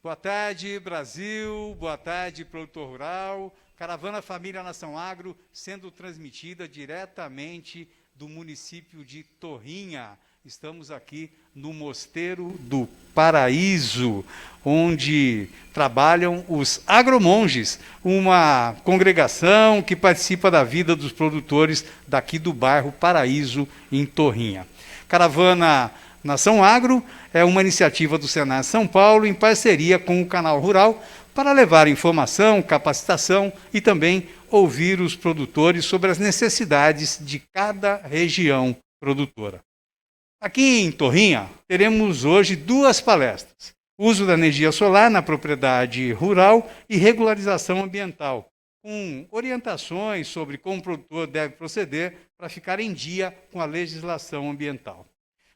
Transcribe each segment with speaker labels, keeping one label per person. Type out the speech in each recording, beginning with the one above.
Speaker 1: Boa tarde, Brasil. Boa tarde, produtor rural. Caravana Família Nação Agro sendo transmitida diretamente do município de Torrinha. Estamos aqui no Mosteiro do Paraíso, onde trabalham os agromonges, uma congregação que participa da vida dos produtores daqui do bairro Paraíso, em Torrinha. Caravana Nação Agro é uma iniciativa do Senar São Paulo em parceria com o Canal Rural para levar informação, capacitação e também ouvir os produtores sobre as necessidades de cada região produtora. Aqui em Torrinha, teremos hoje 2 palestras: uso da energia solar na propriedade rural e regularização ambiental, com orientações sobre como o produtor deve proceder para ficar em dia com a legislação ambiental.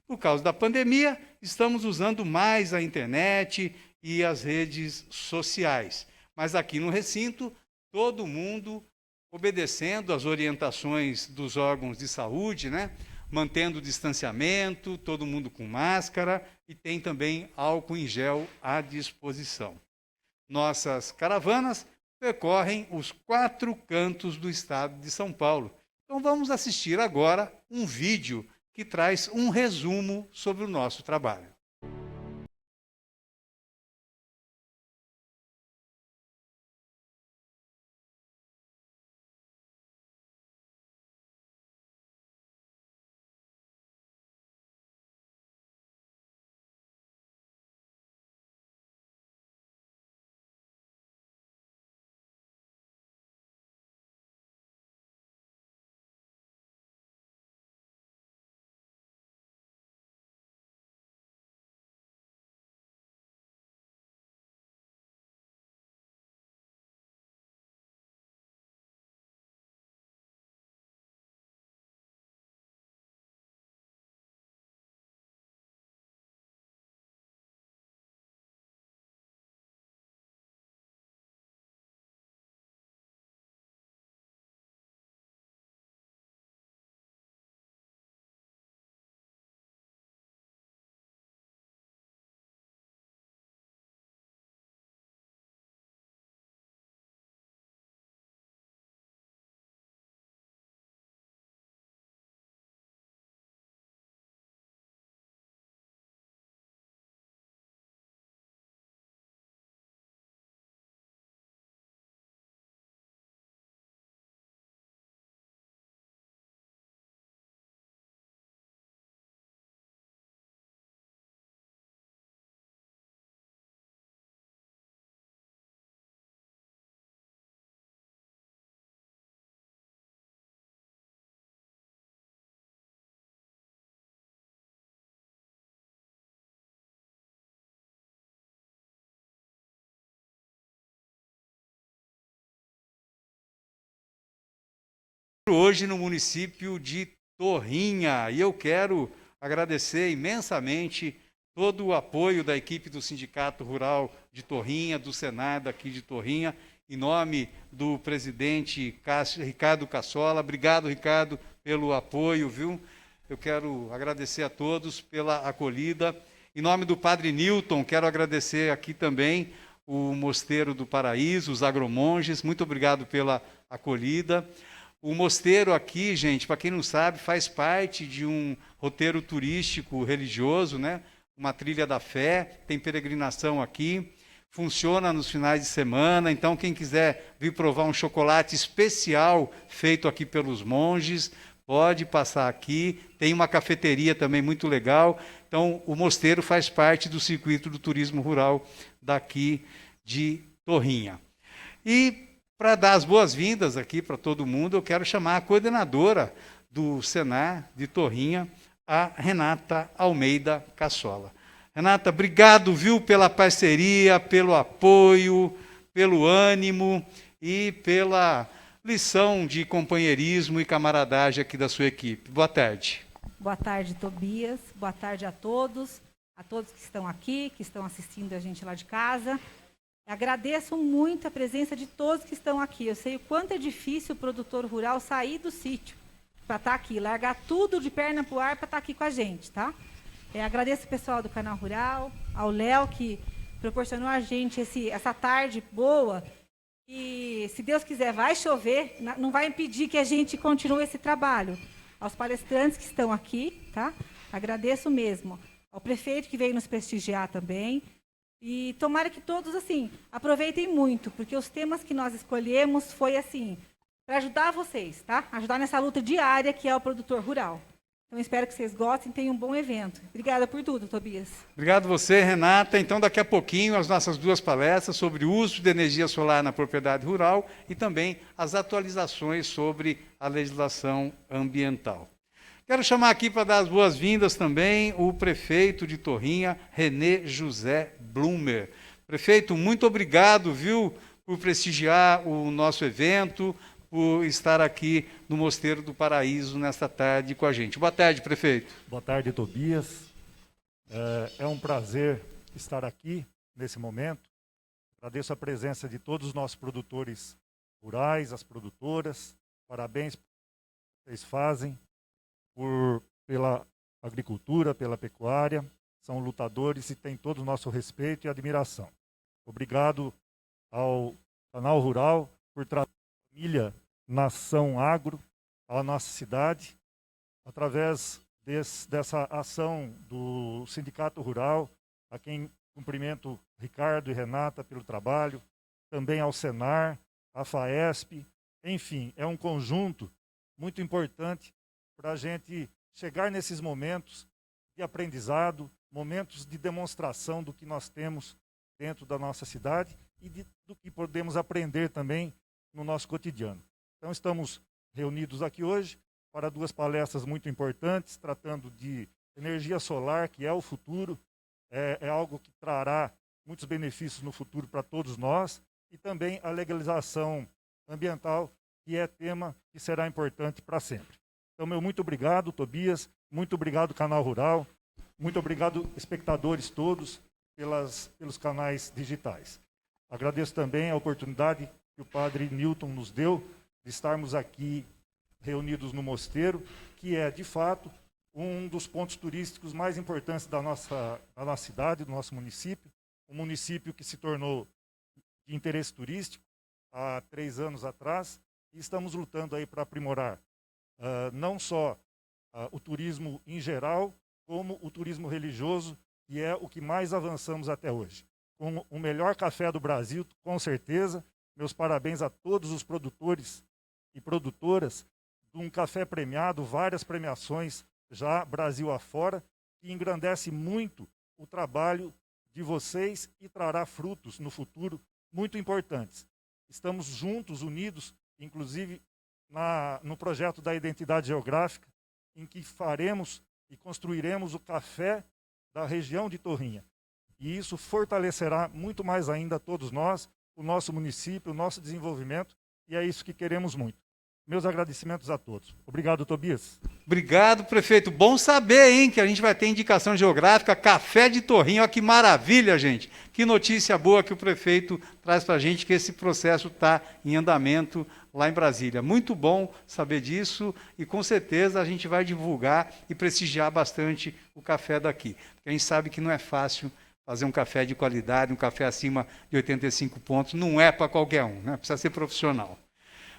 Speaker 1: Por causa da pandemia, estamos usando mais a internet e as redes sociais. Mas aqui no recinto, todo mundo obedecendo às orientações dos órgãos de saúde, né? Mantendo o distanciamento, todo mundo com máscara e tem também álcool em gel à disposição. Nossas caravanas percorrem os 4 cantos do estado de São Paulo. Então vamos assistir agora um vídeo que traz um resumo sobre o nosso trabalho. Hoje no município de Torrinha, e eu quero agradecer imensamente todo o apoio da equipe do Sindicato Rural de Torrinha, do Senar daqui de Torrinha, em nome do presidente Ricardo Cassola. Obrigado, Ricardo, pelo apoio, viu? Eu quero agradecer a todos pela acolhida. Em nome do Padre Newton, quero agradecer aqui também o Mosteiro do Paraíso, os agromonges. Muito obrigado pela acolhida. O mosteiro aqui, gente, para quem não sabe, faz parte de um roteiro turístico religioso, né? Uma trilha da fé, tem peregrinação aqui, funciona nos finais de semana. Então, quem quiser vir provar um chocolate especial feito aqui pelos monges, pode passar aqui. Tem uma cafeteria também muito legal. Então, o mosteiro faz parte do circuito do turismo rural daqui de Torrinha. E para dar as boas-vindas aqui para todo mundo, eu quero chamar a coordenadora do Senar de Torrinha, a Renata Almeida Cassola. Renata, obrigado, viu, pela parceria, pelo apoio, pelo ânimo e pela lição de companheirismo e camaradagem aqui da sua equipe. Boa tarde.
Speaker 2: Boa tarde, Tobias. Boa tarde a todos que estão aqui, que estão assistindo a gente lá de casa. Agradeço muito a presença de todos que estão aqui. Eu sei o quanto é difícil o produtor rural sair do sítio para estar aqui, largar tudo de perna para o ar para estar aqui com a gente, tá? Agradeço o pessoal do Canal Rural, ao Léo, que proporcionou a gente essa tarde boa. E, se Deus quiser, vai chover, não vai impedir que a gente continue esse trabalho. Aos palestrantes que estão aqui, tá? Agradeço mesmo. Ao prefeito que veio nos prestigiar também. E tomara que todos, assim, aproveitem muito, porque os temas que nós escolhemos foi, assim, para ajudar vocês, tá? Ajudar nessa luta diária que é o produtor rural. Então, espero que vocês gostem e tenham um bom evento. Obrigada por tudo, Tobias.
Speaker 1: Obrigado você, Renata. Então, daqui a pouquinho, as nossas duas palestras sobre o uso de energia solar na propriedade rural e também as atualizações sobre a legislação ambiental. Quero chamar aqui para dar as boas-vindas também o prefeito de Torrinha, Renê José Blumer. Prefeito, muito obrigado, viu, por prestigiar o nosso evento, por estar aqui no Mosteiro do Paraíso nesta tarde com a gente. Boa tarde, prefeito.
Speaker 3: Boa tarde, Tobias. É um prazer estar aqui nesse momento. Agradeço a presença de todos os nossos produtores rurais, as produtoras. Parabéns por que vocês fazem pela agricultura, pela pecuária. São lutadores e têm todo o nosso respeito e admiração. Obrigado ao Canal Rural por trazer família, nação agro, à nossa cidade, através dessa ação do Sindicato Rural, a quem cumprimento Ricardo e Renata pelo trabalho, também ao Senar, à FAESP, enfim, é um conjunto muito importante para a gente chegar nesses momentos de aprendizado, momentos de demonstração do que nós temos dentro da nossa cidade e do que podemos aprender também no nosso cotidiano. Então, estamos reunidos aqui hoje para duas palestras muito importantes, tratando de energia solar, que é o futuro, é algo que trará muitos benefícios no futuro para todos nós, e também a legalização ambiental, que é tema que será importante para sempre. Então, meu muito obrigado, Tobias, muito obrigado, Canal Rural, muito obrigado, espectadores todos, pelos canais digitais. Agradeço também a oportunidade que o padre Newton nos deu de estarmos aqui reunidos no mosteiro, que é, de fato, um dos pontos turísticos mais importantes da nossa cidade, do nosso município, um município que se tornou de interesse turístico há 3 anos atrás, e estamos lutando aí para aprimorar não só o turismo em geral, como o turismo religioso, que é o que mais avançamos até hoje. Com o melhor café do Brasil, com certeza. Meus parabéns a todos os produtores e produtoras de um café premiado, várias premiações já Brasil afora, que engrandece muito o trabalho de vocês e trará frutos no futuro muito importantes. Estamos juntos, unidos, inclusive no projeto da identidade geográfica, em que faremos e construiremos o café da região de Torrinha. E isso fortalecerá muito mais ainda todos nós, o nosso município, o nosso desenvolvimento, e é isso que queremos muito. Meus agradecimentos a todos. Obrigado, Tobias.
Speaker 1: Obrigado, prefeito. Bom saber, hein, que a gente vai ter indicação geográfica, café de Torrinha. Olha que maravilha, gente. Que notícia boa que o prefeito traz para a gente, que esse processo está em andamento lá em Brasília. Muito bom saber disso e, com certeza, a gente vai divulgar e prestigiar bastante o café daqui. Porque a gente sabe que não é fácil fazer um café de qualidade, um café acima de 85 pontos. Não é para qualquer um, né? Precisa ser profissional.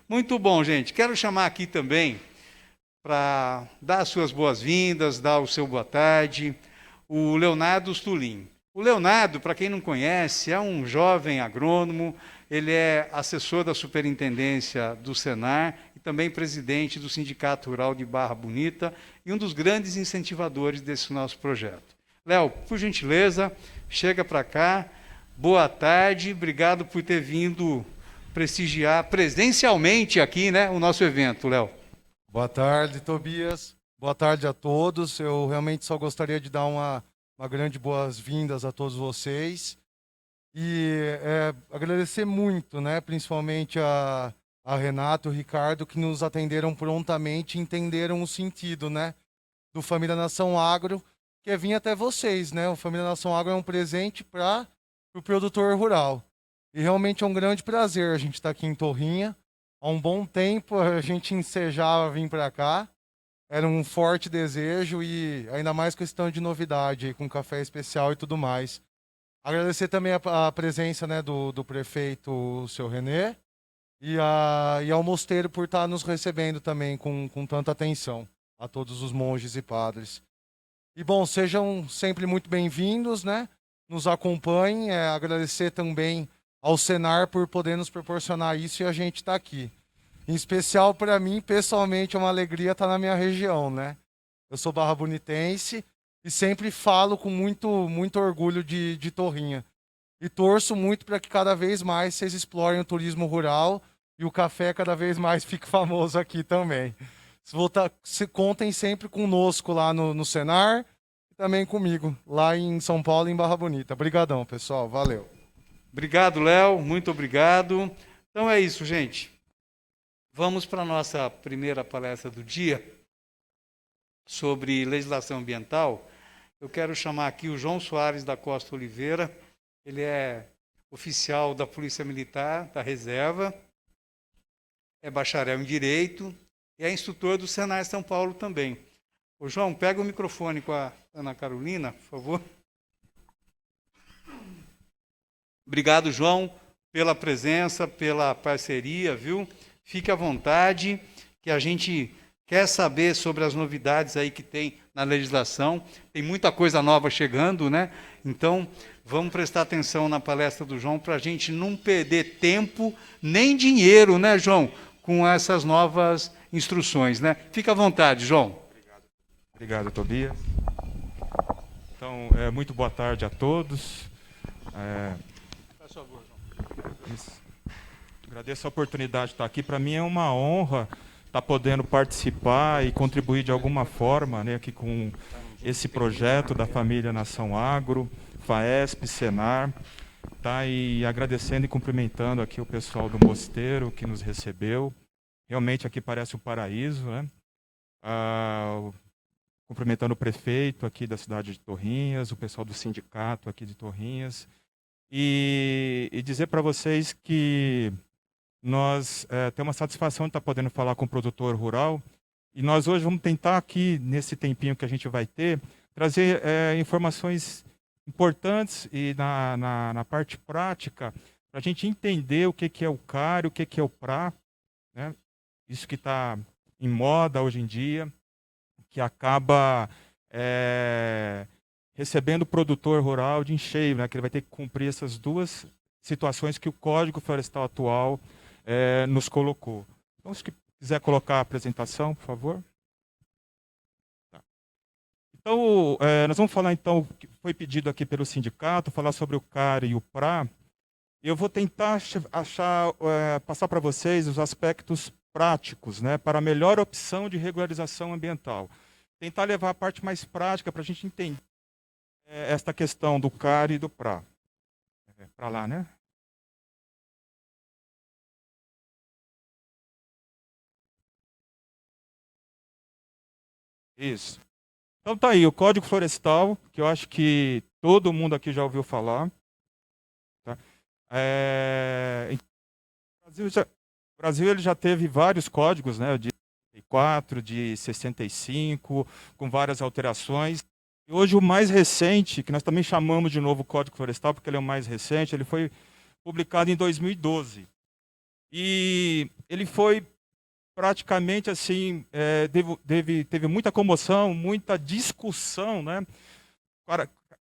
Speaker 1: Muito bom, gente. Quero chamar aqui também, para dar as suas boas-vindas, dar o seu boa tarde, o Leonardo Stulin. O Leonardo, para quem não conhece, é um jovem agrônomo, ele é assessor da Superintendência do Senar e também presidente do Sindicato Rural de Barra Bonita e um dos grandes incentivadores desse nosso projeto. Léo, por gentileza, chega para cá. Boa tarde, obrigado por ter vindo prestigiar presencialmente aqui, né, o nosso evento, Léo.
Speaker 4: Boa tarde, Tobias. Boa tarde a todos. Eu realmente só gostaria de dar uma grande boas-vindas a todos vocês e agradecer muito, né, principalmente a Renata e o Ricardo, que nos atenderam prontamente e entenderam o sentido, né, do Família Nação Agro, que é vir até vocês, né? O Família Nação Agro é um presente para o produtor rural. E realmente é um grande prazer a gente estar aqui em Torrinha. Há um bom tempo a gente ensejava vir para cá. Era um forte desejo e ainda mais questão de novidade, com café especial e tudo mais. Agradecer também a presença, né, do prefeito, o seu Renê, e ao mosteiro por estar nos recebendo também com tanta atenção, a todos os monges e padres. E, bom, sejam sempre muito bem-vindos, né? Nos acompanhem. Agradecer também ao Senar por poder nos proporcionar isso e a gente está aqui. Em especial, para mim, pessoalmente, é uma alegria estar na minha região, né? Eu sou barra-bonitense e sempre falo com muito orgulho de Torrinha. E torço muito para que cada vez mais vocês explorem o turismo rural e o café cada vez mais fique famoso aqui também. Contem sempre conosco lá no Senar e também comigo, lá em São Paulo, em Barra Bonita. Obrigadão, pessoal. Valeu.
Speaker 1: Obrigado, Léo. Muito obrigado. Então é isso, gente. Vamos para a nossa primeira palestra do dia sobre legislação ambiental. Eu quero chamar aqui o João Soares da Costa Oliveira. Ele é oficial da Polícia Militar da Reserva, é bacharel em Direito e é instrutor do Senai São Paulo também. Ô, João, pega o microfone com a Ana Carolina, por favor. Obrigado, João, pela presença, pela parceria, viu? Fique à vontade, que a gente quer saber sobre as novidades aí que tem na legislação. Tem muita coisa nova chegando, né? Então, vamos prestar atenção na palestra do João para a gente não perder tempo nem dinheiro, né, João? Com essas novas instruções, né? Fica à vontade, João.
Speaker 5: Obrigado, Tobias. Então, muito boa tarde a todos.
Speaker 1: Por favor, João.
Speaker 5: Agradeço a oportunidade de estar aqui. Para mim é uma honra estar podendo participar e contribuir de alguma forma, né, aqui com esse projeto da família Nação Agro, FAESP, Senar, tá? E agradecendo e cumprimentando aqui o pessoal do mosteiro que nos recebeu. Realmente aqui parece um paraíso, né? Cumprimentando o prefeito aqui da cidade de Torrinhas, o pessoal do sindicato aqui de Torrinhas, e dizer para vocês que nós temos a satisfação de estar podendo falar com o produtor rural, e nós hoje vamos tentar aqui, nesse tempinho que a gente vai ter, trazer informações importantes e na parte prática, para a gente entender o que é o CAR, o que é o PRA, né? Isso que está em moda hoje em dia, que acaba recebendo o produtor rural de encheio, né? Que ele vai ter que cumprir essas duas situações que o Código Florestal atual nos colocou. Então, se quiser colocar a apresentação, por favor. Tá. Então, nós vamos falar, então, o que foi pedido aqui pelo sindicato, falar sobre o CAR e o PRA. Eu vou tentar passar para vocês os aspectos práticos, né, para a melhor opção de regularização ambiental. Tentar levar a parte mais prática para a gente entender esta questão do CAR e do PRA. Para lá, né? Isso. Então tá aí, o Código Florestal, que eu acho que todo mundo aqui já ouviu falar. Tá? O Brasil ele já teve vários códigos, né, de 64, de 65, com várias alterações. E hoje o mais recente, que nós também chamamos de novo Código Florestal, porque ele é o mais recente, ele foi publicado em 2012. E ele foi praticamente assim, teve muita comoção, muita discussão, né?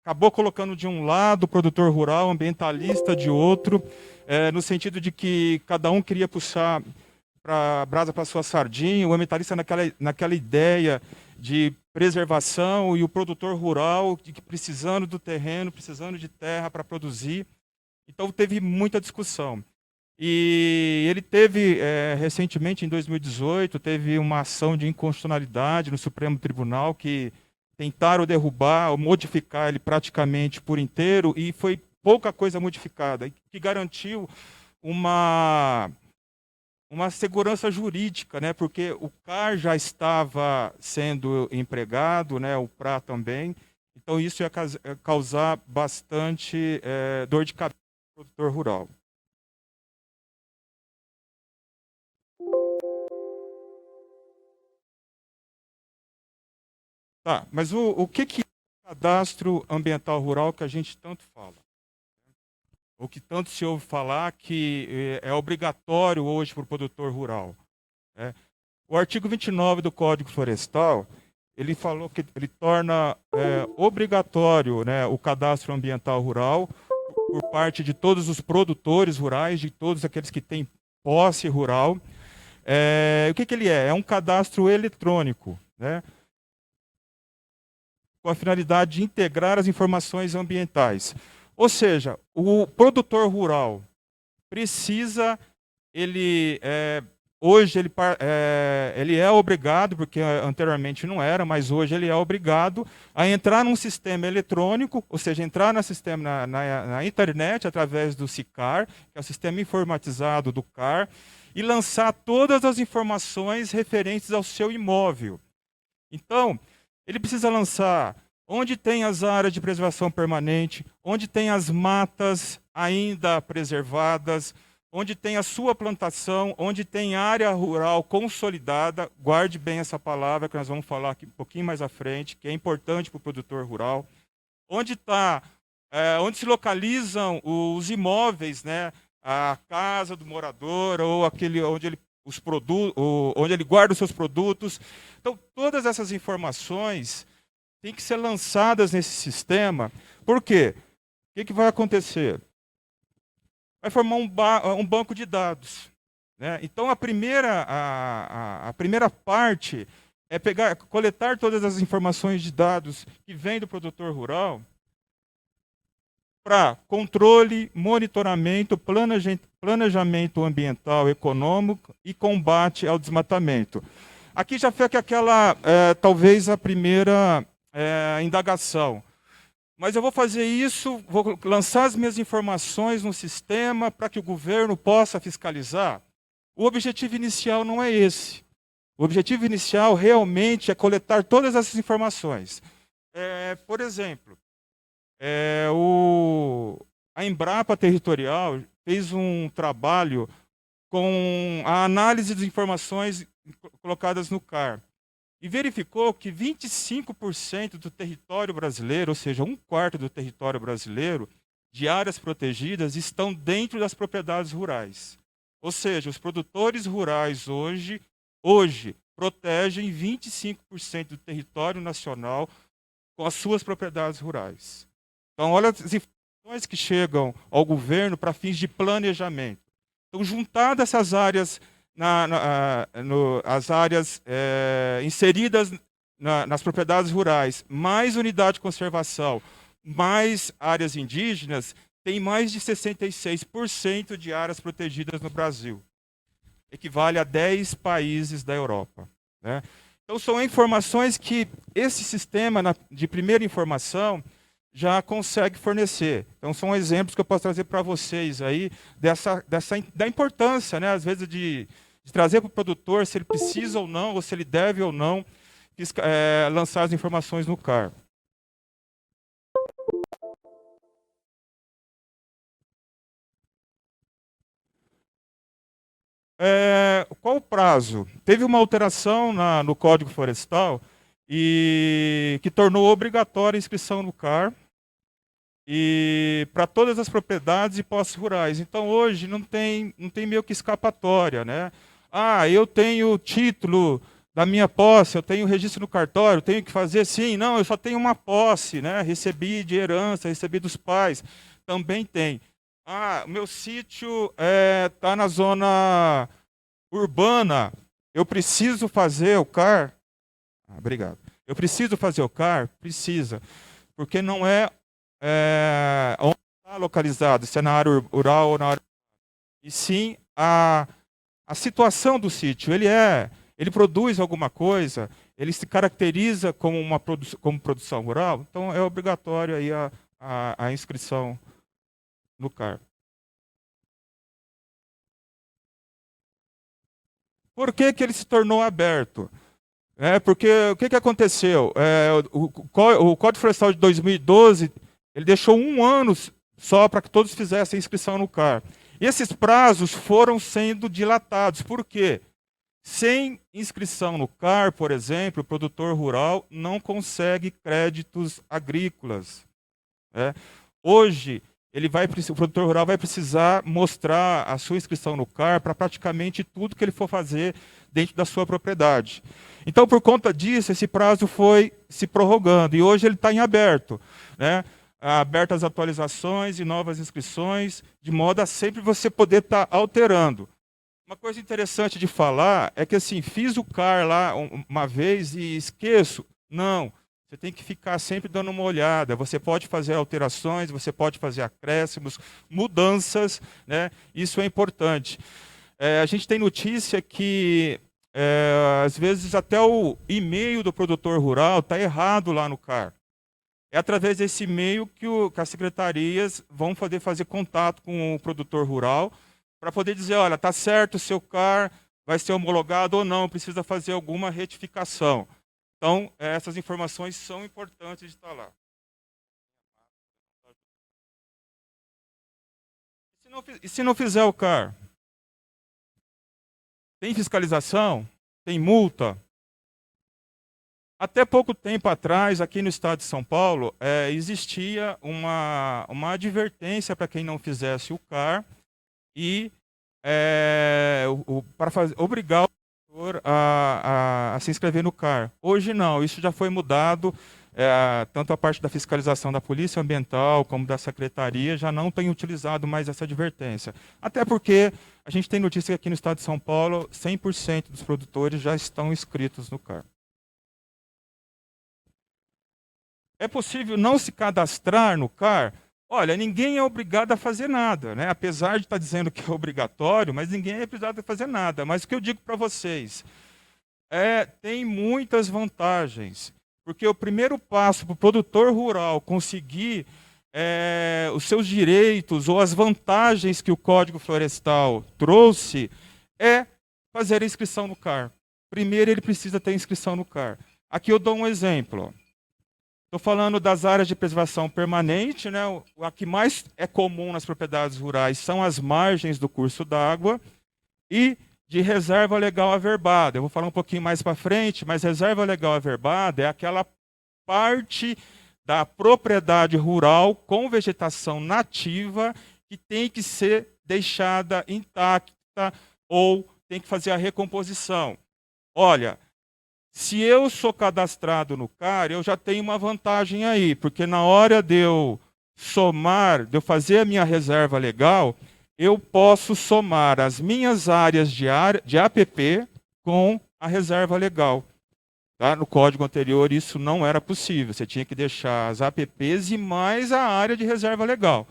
Speaker 5: Acabou colocando de um lado o produtor rural, ambientalista de outro, no sentido de que cada um queria puxar para brasa para sua sardinha, o ambientalista naquela ideia de preservação e o produtor rural precisando do terreno, precisando de terra para produzir. Então teve muita discussão. E ele teve, recentemente, em 2018, teve uma ação de inconstitucionalidade no Supremo Tribunal que tentaram derrubar ou modificar ele praticamente por inteiro e foi pouca coisa modificada, que garantiu uma segurança jurídica, né? Porque o CAR já estava sendo empregado, né? O PRA também, então isso ia causar bastante dor de cabeça para o produtor rural. Tá, mas o que é o cadastro ambiental rural que a gente tanto fala? o que tanto se ouve falar, que é obrigatório hoje para o produtor rural, né? O artigo 29 do Código Florestal, ele falou que ele torna obrigatório, né, o cadastro ambiental rural por parte de todos os produtores rurais, de todos aqueles que têm posse rural. O que ele é? É um cadastro eletrônico, né, com a finalidade de integrar as informações ambientais. Ou seja, o produtor rural precisa, hoje ele é obrigado, porque anteriormente não era, mas hoje ele é obrigado a entrar num sistema eletrônico, ou seja, entrar na internet através do SICAR, que é o sistema informatizado do CAR, e lançar todas as informações referentes ao seu imóvel. Então, ele precisa lançar onde tem as áreas de preservação permanente, onde tem as matas ainda preservadas, onde tem a sua plantação, onde tem área rural consolidada. Guarde bem essa palavra, que nós vamos falar aqui um pouquinho mais à frente, que é importante para o produtor rural. Onde se localizam os imóveis, né? A casa do morador, ou aquele onde ele guarda os seus produtos. Então, todas essas informações têm que ser lançadas nesse sistema. Por quê? O que vai acontecer? Vai formar um banco de dados, né? Então, a primeira parte é coletar todas as informações de dados que vêm do produtor rural para controle, monitoramento, planejamento ambiental, econômico e combate ao desmatamento. Aqui já fica talvez a primeira indagação. Mas eu vou fazer isso, vou lançar as minhas informações no sistema para que o governo possa fiscalizar. O objetivo inicial não é esse. O objetivo inicial realmente é coletar todas essas informações. Por exemplo, a Embrapa Territorial fez um trabalho com a análise das informações colocadas no CAR e verificou que 25% do território brasileiro, ou seja, 1/4 do território brasileiro, de áreas protegidas, estão dentro das propriedades rurais. Ou seja, os produtores rurais hoje protegem 25% do território nacional com as suas propriedades rurais. Então, olha as informações que chegam ao governo para fins de planejamento. Então, juntadas essas áreas, as áreas inseridas nas propriedades rurais, mais unidade de conservação, mais áreas indígenas, tem mais de 66% de áreas protegidas no Brasil. Equivale a 10 países da Europa, né? Então, são informações que esse sistema de primeira informação já consegue fornecer. Então, são exemplos que eu posso trazer para vocês aí da importância, né, às vezes, de trazer para o produtor se ele precisa ou não, ou se ele deve ou não lançar as informações no CAR. Qual o prazo? Teve uma alteração no Código Florestal e que tornou obrigatória a inscrição no CAR e para todas as propriedades e posses rurais. Então, hoje não tem meio que escapatória, né? Eu tenho título da minha posse, eu tenho registro no cartório, tenho que fazer sim. Não, eu só tenho uma posse, né? Recebi de herança, recebi dos pais. Também tem. O meu sítio está na zona urbana, eu preciso fazer o CAR? Obrigado. Eu preciso fazer o CAR? Precisa. Porque não é onde está localizado, se é na área rural ou na área... E sim a situação do sítio. Ele produz alguma coisa, ele se caracteriza como como produção rural, então é obrigatório aí a inscrição no CAR. Por que ele se tornou aberto? Porque o que aconteceu? O Código Florestal de 2012, ele deixou 1 ano só para que todos fizessem inscrição no CAR. E esses prazos foram sendo dilatados. Por quê? Sem inscrição no CAR, por exemplo, o produtor rural não consegue créditos agrícolas. Hoje, o produtor rural vai precisar mostrar a sua inscrição no CAR para praticamente tudo que ele for fazer dentro da sua propriedade. Então, por conta disso, esse prazo foi se prorrogando e hoje ele está em aberto, né? Aberto as atualizações e novas inscrições, de modo a sempre você poder estar alterando. Uma coisa interessante de falar é que, assim, fiz o CAR lá uma vez e esqueço. Não, você tem que ficar sempre dando uma olhada. Você pode fazer alterações, você pode fazer acréscimos, mudanças, né? Isso é importante. A gente tem notícia que, às vezes, até o e-mail do produtor rural está errado lá no CAR. É através desse e-mail que as secretarias vão poder fazer contato com o produtor rural para poder dizer, olha, está certo, o seu CAR vai ser homologado ou não, precisa fazer alguma retificação. Então, essas informações são importantes de estar lá. E se não fizer o CAR? Tem fiscalização? Tem multa? Até pouco tempo atrás, aqui no estado de São Paulo, existia uma advertência para quem não fizesse o CAR e para obrigar o produtor a se inscrever no CAR. Hoje não, isso já foi mudado, tanto a parte da fiscalização da Polícia Ambiental como da Secretaria já não tem utilizado mais essa advertência. Até porque a gente tem notícia que aqui no estado de São Paulo, 100% dos produtores já estão inscritos no CAR. É possível não se cadastrar no CAR? Olha, ninguém é obrigado a fazer nada, né? Apesar de estar dizendo que é obrigatório, mas ninguém é obrigado a fazer nada. Mas o que eu digo para vocês tem muitas vantagens, porque o primeiro passo para o produtor rural conseguir os seus direitos ou as vantagens que o Código Florestal trouxe é fazer a inscrição no CAR. Primeiro ele precisa ter inscrição no CAR. Aqui eu dou um exemplo. Estou falando das áreas de preservação permanente, né? A que mais é comum nas propriedades rurais são as margens do curso d'água e de reserva legal averbada. Eu vou falar um pouquinho mais para frente, mas reserva legal averbada é aquela parte da propriedade rural com vegetação nativa que tem que ser deixada intacta ou tem que fazer a recomposição. Olha, se eu sou cadastrado no CAR, eu já tenho uma vantagem aí, porque na hora de eu somar, de eu fazer a minha reserva legal, eu posso somar as minhas áreas de APP com a reserva legal. Tá? No código anterior isso não era possível, você tinha que deixar as APPs e mais a área de reserva legal.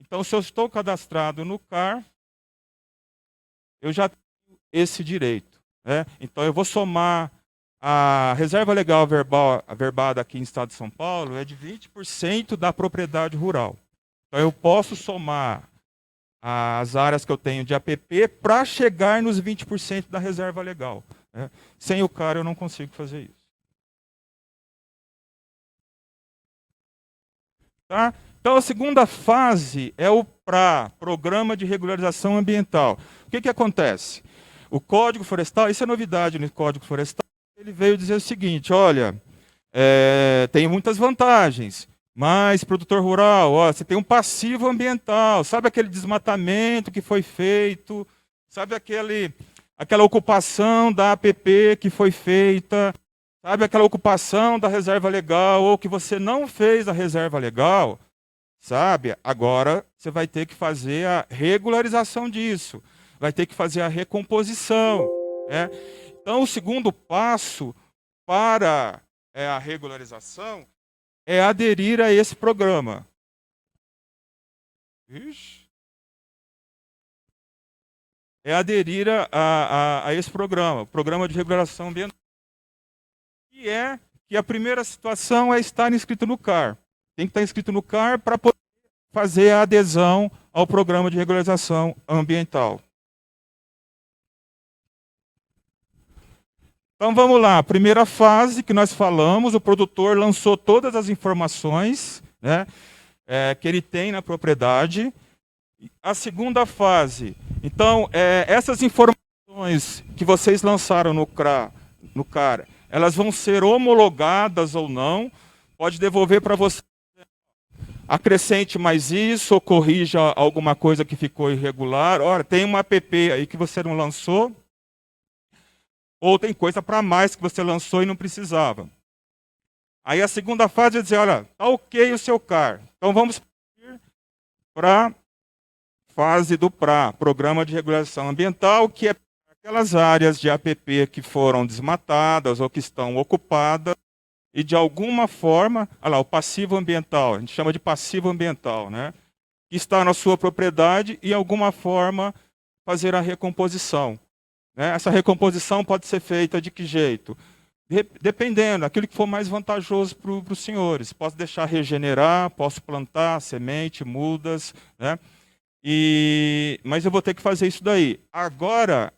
Speaker 5: Então, se eu estou cadastrado no CAR, eu já tenho esse direito, né? Então, eu vou somar. A reserva legal averbada aqui no estado de São Paulo é de 20% da propriedade rural. Então, eu posso somar as áreas que eu tenho de APP para chegar nos 20% da reserva legal, né? Sem o CAR, eu não consigo fazer isso. Tá? Então, a segunda fase é o PRA, Programa de Regularização Ambiental. O que acontece? O Código Florestal, isso é novidade no Código Florestal, ele veio dizer o seguinte, olha, tem muitas vantagens, mas, produtor rural, você tem um passivo ambiental, sabe aquele desmatamento que foi feito, sabe aquela ocupação da APP que foi feita, sabe aquela ocupação da reserva legal, ou que você não fez a reserva legal, sabe? Agora você vai ter que fazer a regularização disso, vai ter que fazer a recomposição, né? Então, o segundo passo para a regularização é aderir a esse programa. É aderir a esse programa, o Programa de Regularização Ambiental. Que a primeira situação é estar inscrito no CAR. Tem que estar inscrito no CAR para poder fazer a adesão ao Programa de Regularização Ambiental. Então vamos lá, primeira fase que nós falamos, o produtor lançou todas as informações, né, que ele tem na propriedade. A segunda fase, então, essas informações que vocês lançaram no CAR, elas vão ser homologadas ou não, pode devolver para você acrescente mais isso, ou corrija alguma coisa que ficou irregular. Ora, tem uma app aí que você não lançou, ou tem coisa para mais que você lançou e não precisava. Aí a segunda fase é dizer, olha, está ok o seu CAR. Então vamos para a fase do PRA, Programa de Regulação Ambiental, que é aquelas áreas de APP que foram desmatadas ou que estão ocupadas e de alguma forma, olha lá, o passivo ambiental, a gente chama de passivo ambiental, né? Que está na sua propriedade e, de alguma forma, fazer a recomposição. Né? Essa recomposição pode ser feita de que jeito? Dependendo, aquilo que for mais vantajoso para os senhores. Posso deixar regenerar, posso plantar semente, mudas, né? Mas eu vou ter que fazer isso daí. Agora,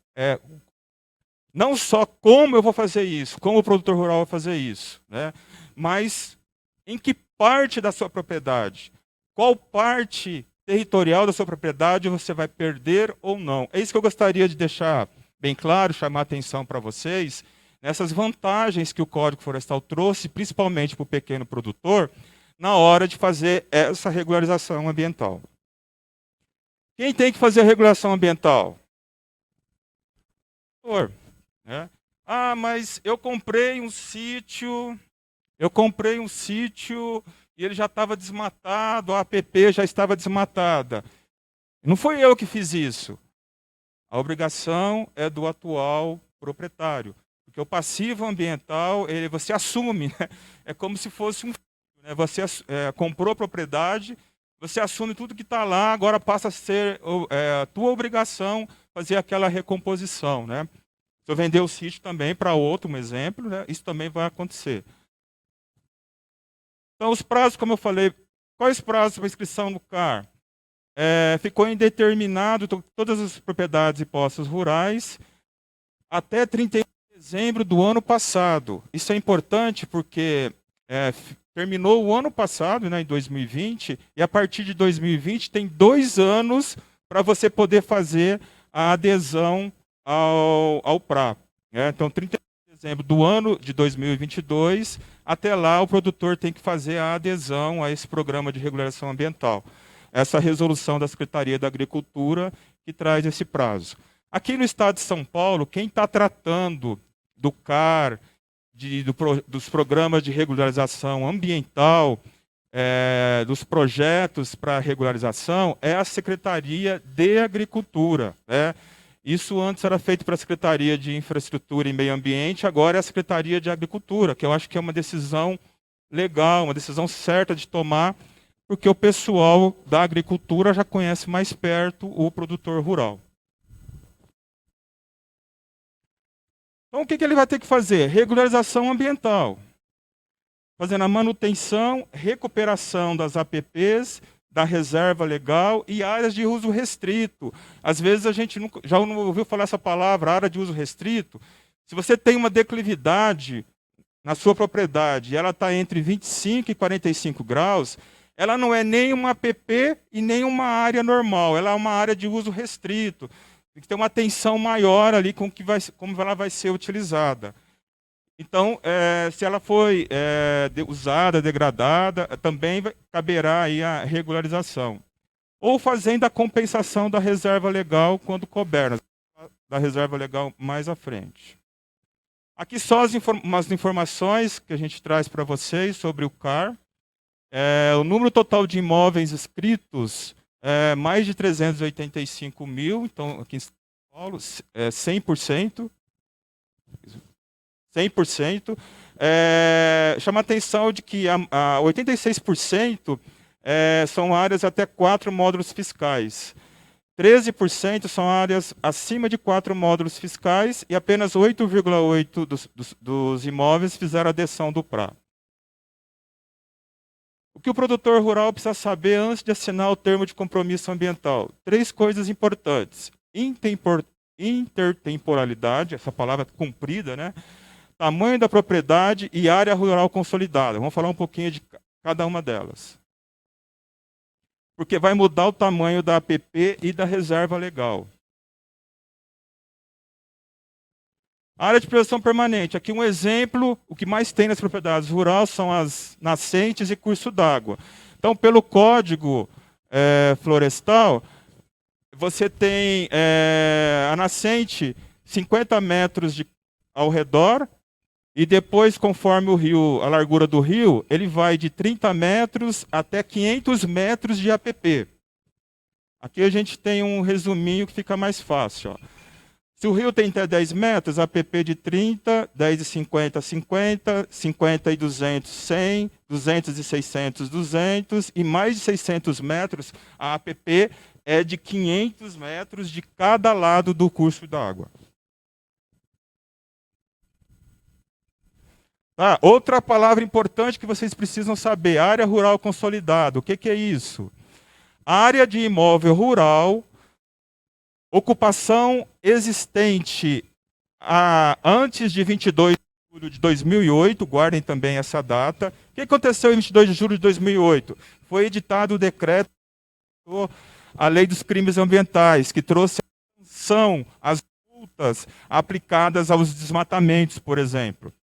Speaker 5: não só como eu vou fazer isso, como o produtor rural vai fazer isso, né? Mas em que parte da sua propriedade, qual parte territorial da sua propriedade você vai perder ou não. É isso que eu gostaria de deixar bem claro, chamar a atenção para vocês, nessas vantagens que o Código Florestal trouxe, principalmente para o pequeno produtor, na hora de fazer essa regularização ambiental. Quem tem que fazer a regulação ambiental? O produtor, né? Ah, mas eu comprei um sítio e ele já estava desmatado, a APP já estava desmatada. Não foi eu que fiz isso. A obrigação é do atual proprietário. Porque o passivo ambiental, você assume, né? É como se fosse um filho, né? Você comprou a propriedade, você assume tudo que está lá, agora passa a ser a tua obrigação fazer aquela recomposição, né? Se eu vender o sítio também para outro, um exemplo, né? Isso também vai acontecer. Então, os prazos, como eu falei, quais prazos para inscrição no CAR? Ficou indeterminado todas as propriedades e posses rurais até 31 de dezembro do ano passado. Isso é importante porque terminou o ano passado, né, em 2020, e a partir de 2020 tem 2 anos para você poder fazer a adesão ao PRA. Então, 31 de dezembro do ano de 2022, até lá o produtor tem que fazer a adesão a esse programa de regulação ambiental. Essa resolução da Secretaria da Agricultura que traz esse prazo. Aqui no estado de São Paulo, quem está tratando do CAR, dos programas de regularização ambiental, dos projetos para regularização, é a Secretaria de Agricultura. Isso antes era feito para a Secretaria de Infraestrutura e Meio Ambiente, agora é a Secretaria de Agricultura, que eu acho que é uma decisão legal, uma decisão certa de tomar, porque o pessoal da agricultura já conhece mais perto o produtor rural. Então, o que ele vai ter que fazer? Regularização ambiental. Fazendo a manutenção, recuperação das APPs, da reserva legal e áreas de uso restrito. Às vezes a gente já não ouviu falar essa palavra, área de uso restrito. Se você tem uma declividade na sua propriedade e ela está entre 25 e 45 graus, ela não é nem uma APP e nem uma área normal, ela é uma área de uso restrito. Tem que ter uma atenção maior ali com como ela vai ser utilizada. Então, se ela foi usada, degradada, também caberá aí a regularização. Ou fazendo a compensação da reserva legal quando couber, da reserva legal mais à frente. Aqui só umas informações que a gente traz para vocês sobre o CAR. O número total de imóveis inscritos é mais de 385 mil, então aqui em São Paulo, 100%. 100%. Chama a atenção de que 86% são áreas até 4 módulos fiscais. 13% são áreas acima de 4 módulos fiscais e apenas 8,8% dos imóveis fizeram adesão do PRA. O que o produtor rural precisa saber antes de assinar o termo de compromisso ambiental? 3 coisas importantes. Intertemporalidade, essa palavra comprida, né? Tamanho da propriedade e área rural consolidada. Vamos falar um pouquinho de cada uma delas. Porque vai mudar o tamanho da APP e da reserva legal. Área de preservação permanente. Aqui um exemplo, o que mais tem nas propriedades rurais são as nascentes e curso d'água. Então, pelo Código Florestal, você tem a nascente 50 metros ao redor, e depois, conforme o rio, a largura do rio, ele vai de 30 metros até 500 metros de APP. Aqui a gente tem um resuminho que fica mais fácil. Ó. Se o rio tem até 10 metros, APP de 30, 10 e 50, 50, 50 e 200, 100, 200 e 600, 200, e mais de 600 metros, a APP é de 500 metros de cada lado do curso d'água. Ah, outra palavra importante que vocês precisam saber, área rural consolidada. O que é isso? Área de imóvel rural, ocupação existente antes de 22 de julho de 2008, guardem também essa data. O que aconteceu em 22 de julho de 2008? Foi editado o decreto, a Lei dos Crimes Ambientais, que trouxe a sanção, as multas aplicadas aos desmatamentos, por exemplo.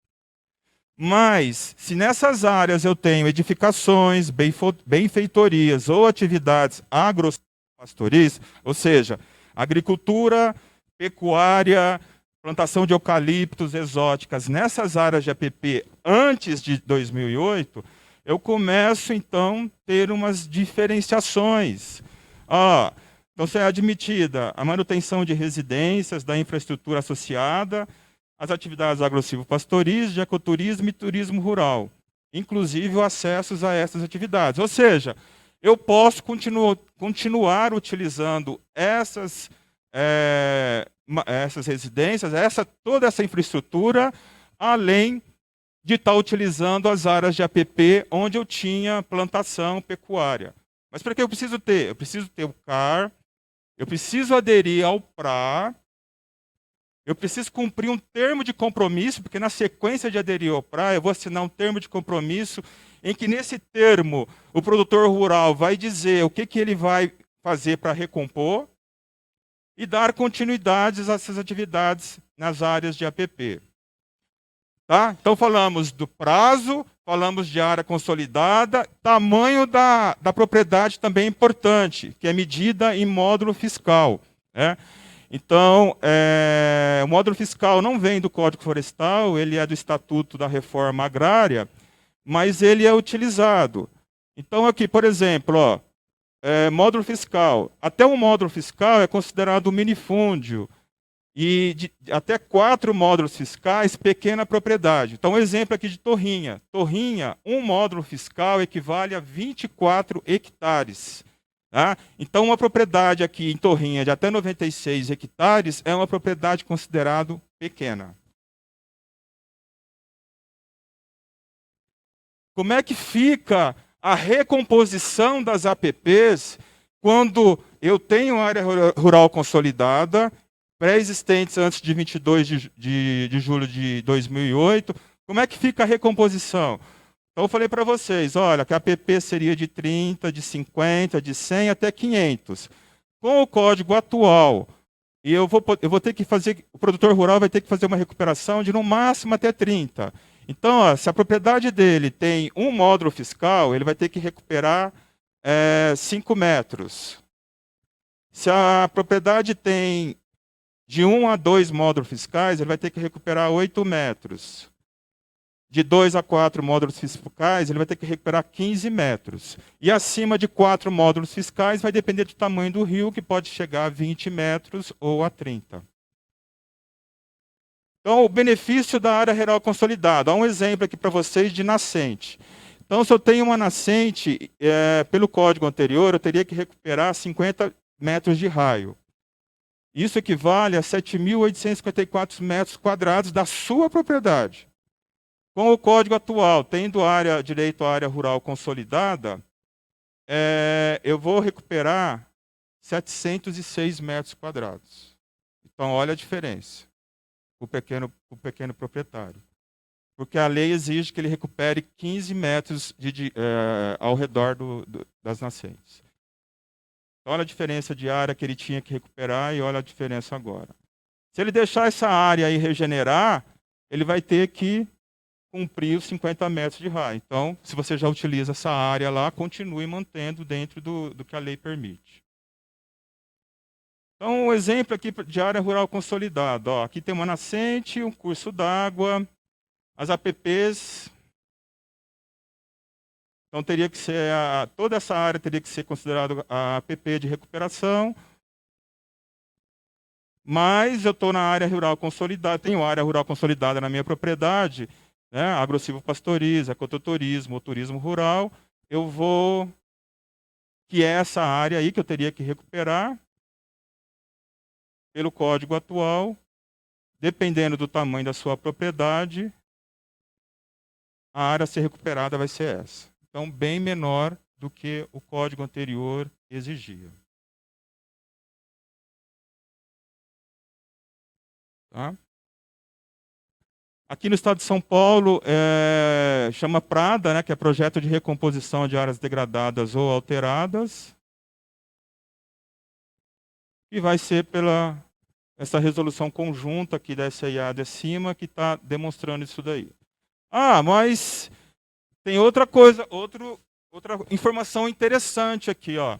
Speaker 5: Mas, se nessas áreas eu tenho edificações, benfeitorias ou atividades agropastoris, ou seja, agricultura, pecuária, plantação de eucaliptos exóticas, nessas áreas de APP antes de 2008, eu começo, então, a ter umas diferenciações. Então, se é admitida a manutenção de residências, da infraestrutura associada, as atividades agro-silvopastoris, de ecoturismo e turismo rural, inclusive o acesso a essas atividades. Ou seja, eu posso continuar utilizando essas residências, toda essa infraestrutura, além de estar utilizando as áreas de APP onde eu tinha plantação pecuária. Mas para que eu preciso ter? Eu preciso ter o CAR, eu preciso aderir ao PRA, eu preciso cumprir um termo de compromisso, porque na sequência de aderir ao PRA, eu vou assinar um termo de compromisso em que, nesse termo, o produtor rural vai dizer o que ele vai fazer para recompor e dar continuidade a essas atividades nas áreas de APP. Tá? Então, falamos do prazo, falamos de área consolidada, tamanho da propriedade também é importante, que é medida em módulo fiscal, né? Então, o módulo fiscal não vem do Código Florestal, ele é do Estatuto da Reforma Agrária, mas ele é utilizado. Então, aqui, por exemplo, módulo fiscal. Até um módulo fiscal é considerado um minifúndio, e até 4 módulos fiscais, pequena propriedade. Então, um exemplo aqui de Torrinha. Torrinha, um módulo fiscal equivale a 24 hectares. Tá? Então, uma propriedade aqui em Torrinha de até 96 hectares é uma propriedade considerada pequena. Como é que fica a recomposição das APPs quando eu tenho área rural consolidada, pré-existentes antes de 22 de julho de 2008? Como é que fica a recomposição? Então, eu falei para vocês, olha, que a APP seria de 30, de 50, de 100 até 500. Com o código atual, e eu vou ter que fazer, o produtor rural vai ter que fazer uma recuperação de no máximo até 30. Então, se a propriedade dele tem um módulo fiscal, ele vai ter que recuperar 5 metros. Se a propriedade tem de 1 a 2 módulos fiscais, ele vai ter que recuperar 8 metros. De 2 a 4 módulos fiscais, ele vai ter que recuperar 15 metros. E acima de 4 módulos fiscais, vai depender do tamanho do rio, que pode chegar a 20 metros ou a 30. Então, o benefício da área rural consolidada. Há um exemplo aqui para vocês de nascente. Então, se eu tenho uma nascente, pelo código anterior, eu teria que recuperar 50 metros de raio. Isso equivale a 7.854 metros quadrados da sua propriedade. Com o código atual, tendo direito à área rural consolidada, eu vou recuperar 706 metros quadrados. Então, olha a diferença para o pequeno proprietário. Porque a lei exige que ele recupere 15 metros ao redor das nascentes. Então, olha a diferença de área que ele tinha que recuperar e olha a diferença agora. Se ele deixar essa área aí regenerar, ele vai ter que cumprir os 50 metros de raio. Então, se você já utiliza essa área lá, continue mantendo dentro do que a lei permite. Então, um exemplo aqui de área rural consolidada. Ó, aqui tem uma nascente, um curso d'água, as APPs. Então, teria que ser toda essa área teria que ser considerada a APP de recuperação. Mas eu estou na área rural consolidada, tenho área rural consolidada na minha propriedade, né, agrosilvopastoriza, ecoturismo, turismo rural, eu vou, que é essa área aí que eu teria que recuperar, pelo código atual, dependendo do tamanho da sua propriedade, a área a ser recuperada vai ser essa. Então, bem menor do que o código anterior exigia. Tá? Aqui no estado de São Paulo, chama PRADA, né, que é Projeto de Recomposição de Áreas Degradadas ou Alteradas, e vai ser pela essa resolução conjunta aqui da SIA de cima que está demonstrando isso daí. Ah, mas tem outra coisa, outra informação interessante aqui, ó.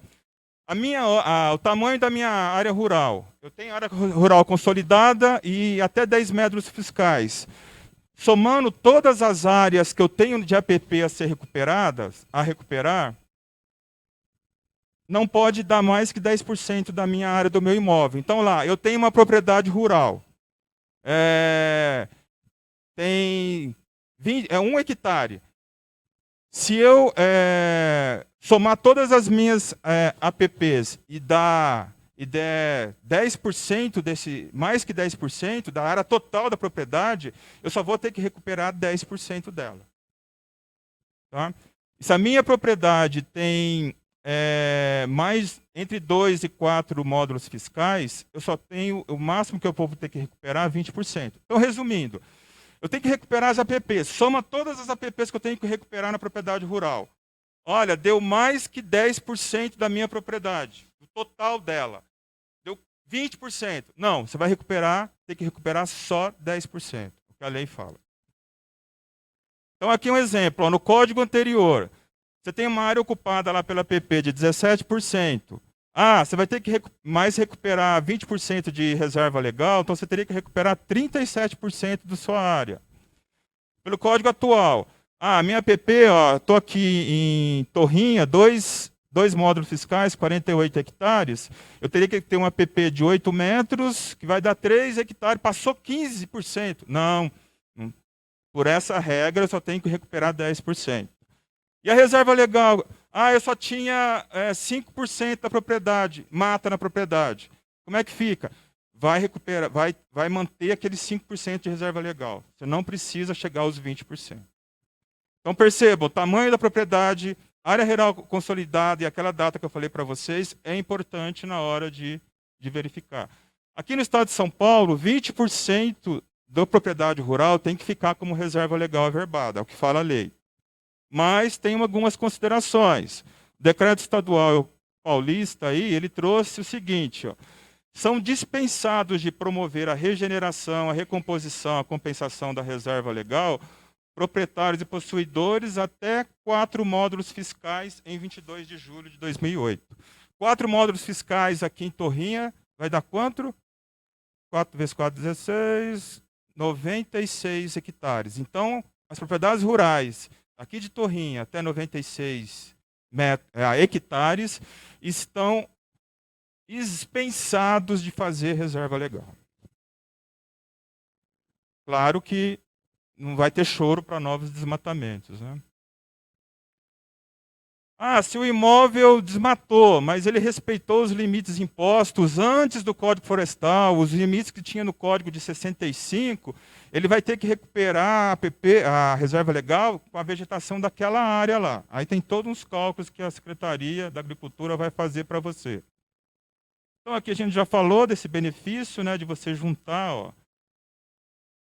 Speaker 5: O tamanho da minha área rural. Eu tenho área rural consolidada e até 10 metros fiscais. Somando todas as áreas que eu tenho de APP a ser recuperadas, a recuperar, não pode dar mais que 10% da minha área do meu imóvel. Então, lá, eu tenho uma propriedade rural. Tem 1 hectare. Se eu somar todas as minhas APPs e der 10% mais que 10% da área total da propriedade, eu só vou ter que recuperar 10% dela. Tá? Se a minha propriedade tem mais entre 2 e 4 módulos fiscais, eu só tenho o máximo que eu vou ter que recuperar 20%. Então, resumindo, eu tenho que recuperar as APPs. Soma todas as APPs que eu tenho que recuperar na propriedade rural. Olha, deu mais que 10% da minha propriedade, do total dela. Deu 20%. Não, você vai recuperar, tem que recuperar só 10%, o que a lei fala. Então, aqui um exemplo. Ó, no código anterior, você tem uma área ocupada lá pela APP de 17%. Ah, você vai ter que recuperar 20% de reserva legal, então você teria que recuperar 37% da sua área. Pelo código atual, minha APP, estou aqui em Torrinha, dois módulos fiscais, 48 hectares, eu teria que ter uma APP de 8 metros, que vai dar 3 hectares, passou 15%. Não, por essa regra eu só tenho que recuperar 10%. E a reserva legal? Eu só tinha 5% da propriedade, mata na propriedade. Como é que fica? Vai recuperar, vai manter aquele 5% de reserva legal. Você não precisa chegar aos 20%. Então percebam, o tamanho da propriedade, área rural consolidada e aquela data que eu falei para vocês é importante na hora de verificar. Aqui no estado de São Paulo, 20% da propriedade rural tem que ficar como reserva legal averbada, é o que fala a lei. Mas tem algumas considerações. O decreto estadual paulista aí, ele trouxe o seguinte, ó, são dispensados de promover a regeneração, a recomposição, a compensação da reserva legal, proprietários e possuidores até 4 módulos fiscais em 22 de julho de 2008. 4 módulos fiscais aqui em Torrinha, vai dar quanto? 4 vezes 4, 16, 96 hectares. Então, as propriedades rurais aqui de Torrinha até 96 hectares estão dispensados de fazer reserva legal. Claro que não vai ter choro para novos desmatamentos, né? Se o imóvel desmatou, mas ele respeitou os limites impostos antes do Código Florestal, os limites que tinha no Código de 65, ele vai ter que recuperar a reserva legal com a vegetação daquela área lá. Aí tem todos uns cálculos que a Secretaria da Agricultura vai fazer para você. Então aqui a gente já falou desse benefício, né, de você juntar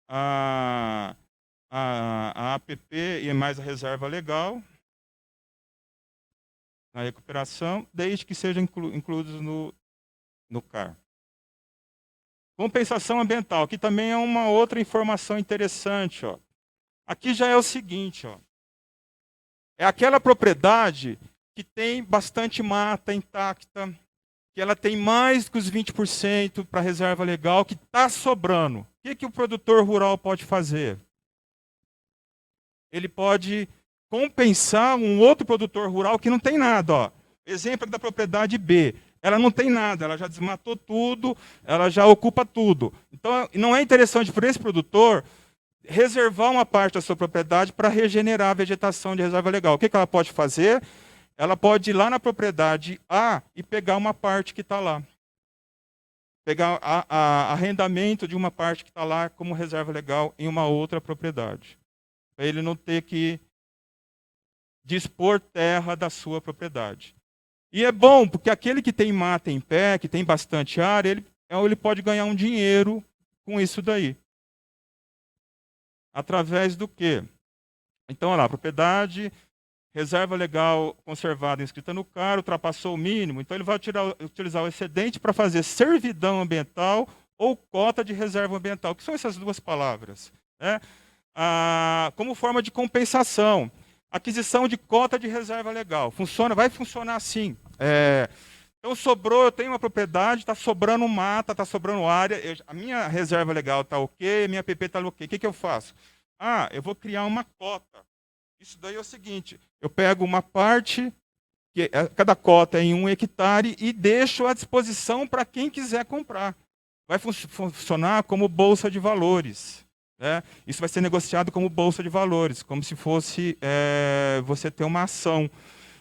Speaker 5: a APP e mais a reserva legal na recuperação, desde que sejam incluídos no CAR. Compensação ambiental, aqui também é uma outra informação interessante. Ó. Aqui já é o seguinte, ó. É aquela propriedade que tem bastante mata intacta, que ela tem mais que os 20% para reserva legal, que está sobrando. O que o produtor rural pode fazer? Ele pode compensar um outro produtor rural que não tem nada. Ó. Exemplo da propriedade B. Ela não tem nada, ela já desmatou tudo, ela já ocupa tudo. Então, não é interessante para esse produtor reservar uma parte da sua propriedade para regenerar a vegetação de reserva legal. O que ela pode fazer? Ela pode ir lá na propriedade A e pegar uma parte que está lá. Pegar arrendamento de uma parte que está lá como reserva legal em uma outra propriedade. Para ele não ter que dispor terra da sua propriedade. E é bom, porque aquele que tem mata em pé, que tem bastante área, ele pode ganhar um dinheiro com isso daí. Através do quê? Então, olha lá, propriedade, reserva legal conservada inscrita no CAR, ultrapassou o mínimo, então ele vai utilizar o excedente para fazer servidão ambiental ou cota de reserva ambiental. O que são essas duas palavras? Né? Como forma de compensação. Aquisição de cota de reserva legal. Vai funcionar assim. Então sobrou, eu tenho uma propriedade, está sobrando mata, está sobrando área, a minha reserva legal está ok, a minha PP está ok. O que eu faço? Eu vou criar uma cota. Isso daí é o seguinte, eu pego uma parte, cada cota é em 1 hectare, e deixo à disposição para quem quiser comprar. Vai funcionar como bolsa de valores. Né? Isso vai ser negociado como bolsa de valores, como se fosse você ter uma ação.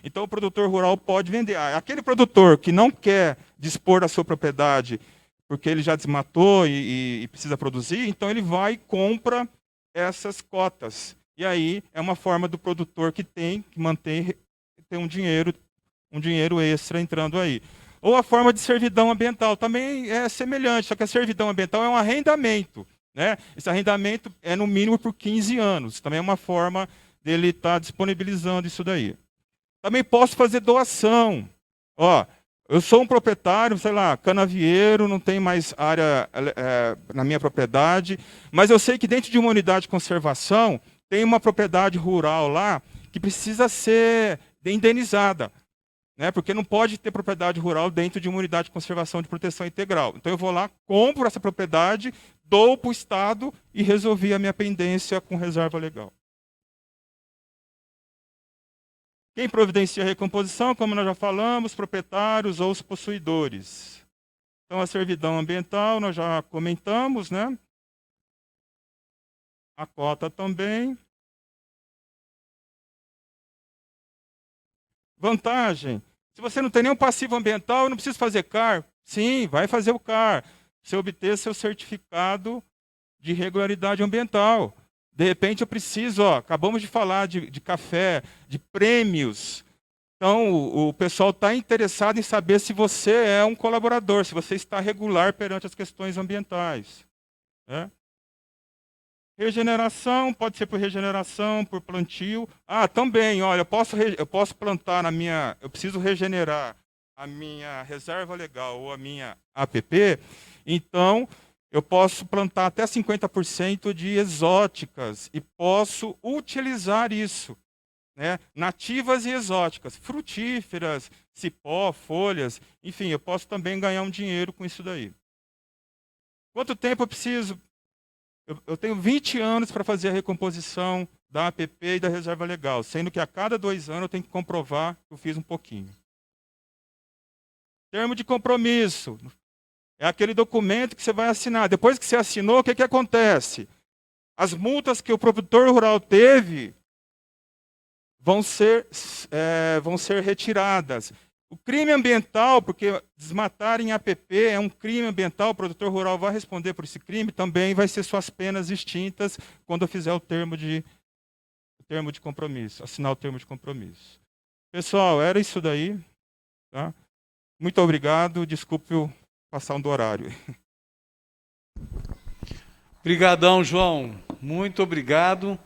Speaker 5: Então, o produtor rural pode vender. Aquele produtor que não quer dispor da sua propriedade porque ele já desmatou e precisa produzir, então ele vai e compra essas cotas. E aí é uma forma do produtor que mantém ter um dinheiro extra entrando aí. Ou a forma de servidão ambiental também é semelhante, só que a servidão ambiental é um arrendamento. Né? Esse arrendamento é no mínimo por 15 anos. Também é uma forma dele estar disponibilizando isso daí. Também posso fazer doação. Eu sou um proprietário, sei lá, canavieiro, não tem mais área na minha propriedade, mas eu sei que dentro de uma unidade de conservação tem uma propriedade rural lá que precisa ser indenizada. Né? Porque não pode ter propriedade rural dentro de uma unidade de conservação de proteção integral. Então eu vou lá, compro essa propriedade, dou para o Estado e resolvi a minha pendência com reserva legal. Quem providencia a recomposição, como nós já falamos, proprietários ou os possuidores. Então, a servidão ambiental, nós já comentamos, né? A cota também. Vantagem. Se você não tem nenhum passivo ambiental, eu não preciso fazer CAR. Sim, vai fazer o CAR. Você obter seu certificado de regularidade ambiental. De repente eu preciso, acabamos de falar de café, de prêmios. Então o pessoal está interessado em saber se você é um colaborador, se você está regular perante as questões ambientais. Né? Regeneração, pode ser por regeneração, por plantio. Também, olha, eu posso plantar eu preciso regenerar a minha reserva legal ou a minha APP, então eu posso plantar até 50% de exóticas e posso utilizar isso, né? Nativas e exóticas, frutíferas, cipó, folhas, enfim, eu posso também ganhar um dinheiro com isso daí. Quanto tempo eu preciso? Eu tenho 20 anos para fazer a recomposição da APP e da reserva legal, sendo que a cada 2 anos eu tenho que comprovar que eu fiz um pouquinho. Termo de compromisso. É aquele documento que você vai assinar. Depois que você assinou, o que acontece? As multas que o produtor rural teve vão ser retiradas. O crime ambiental, porque desmatar em APP é um crime ambiental, o produtor rural vai responder por esse crime, também vai ser suas penas extintas quando eu fizer o termo de compromisso, assinar o termo de compromisso. Pessoal, era isso daí. Tá? Muito obrigado, desculpe eu passar do horário.
Speaker 1: Obrigadão, João. Muito obrigado.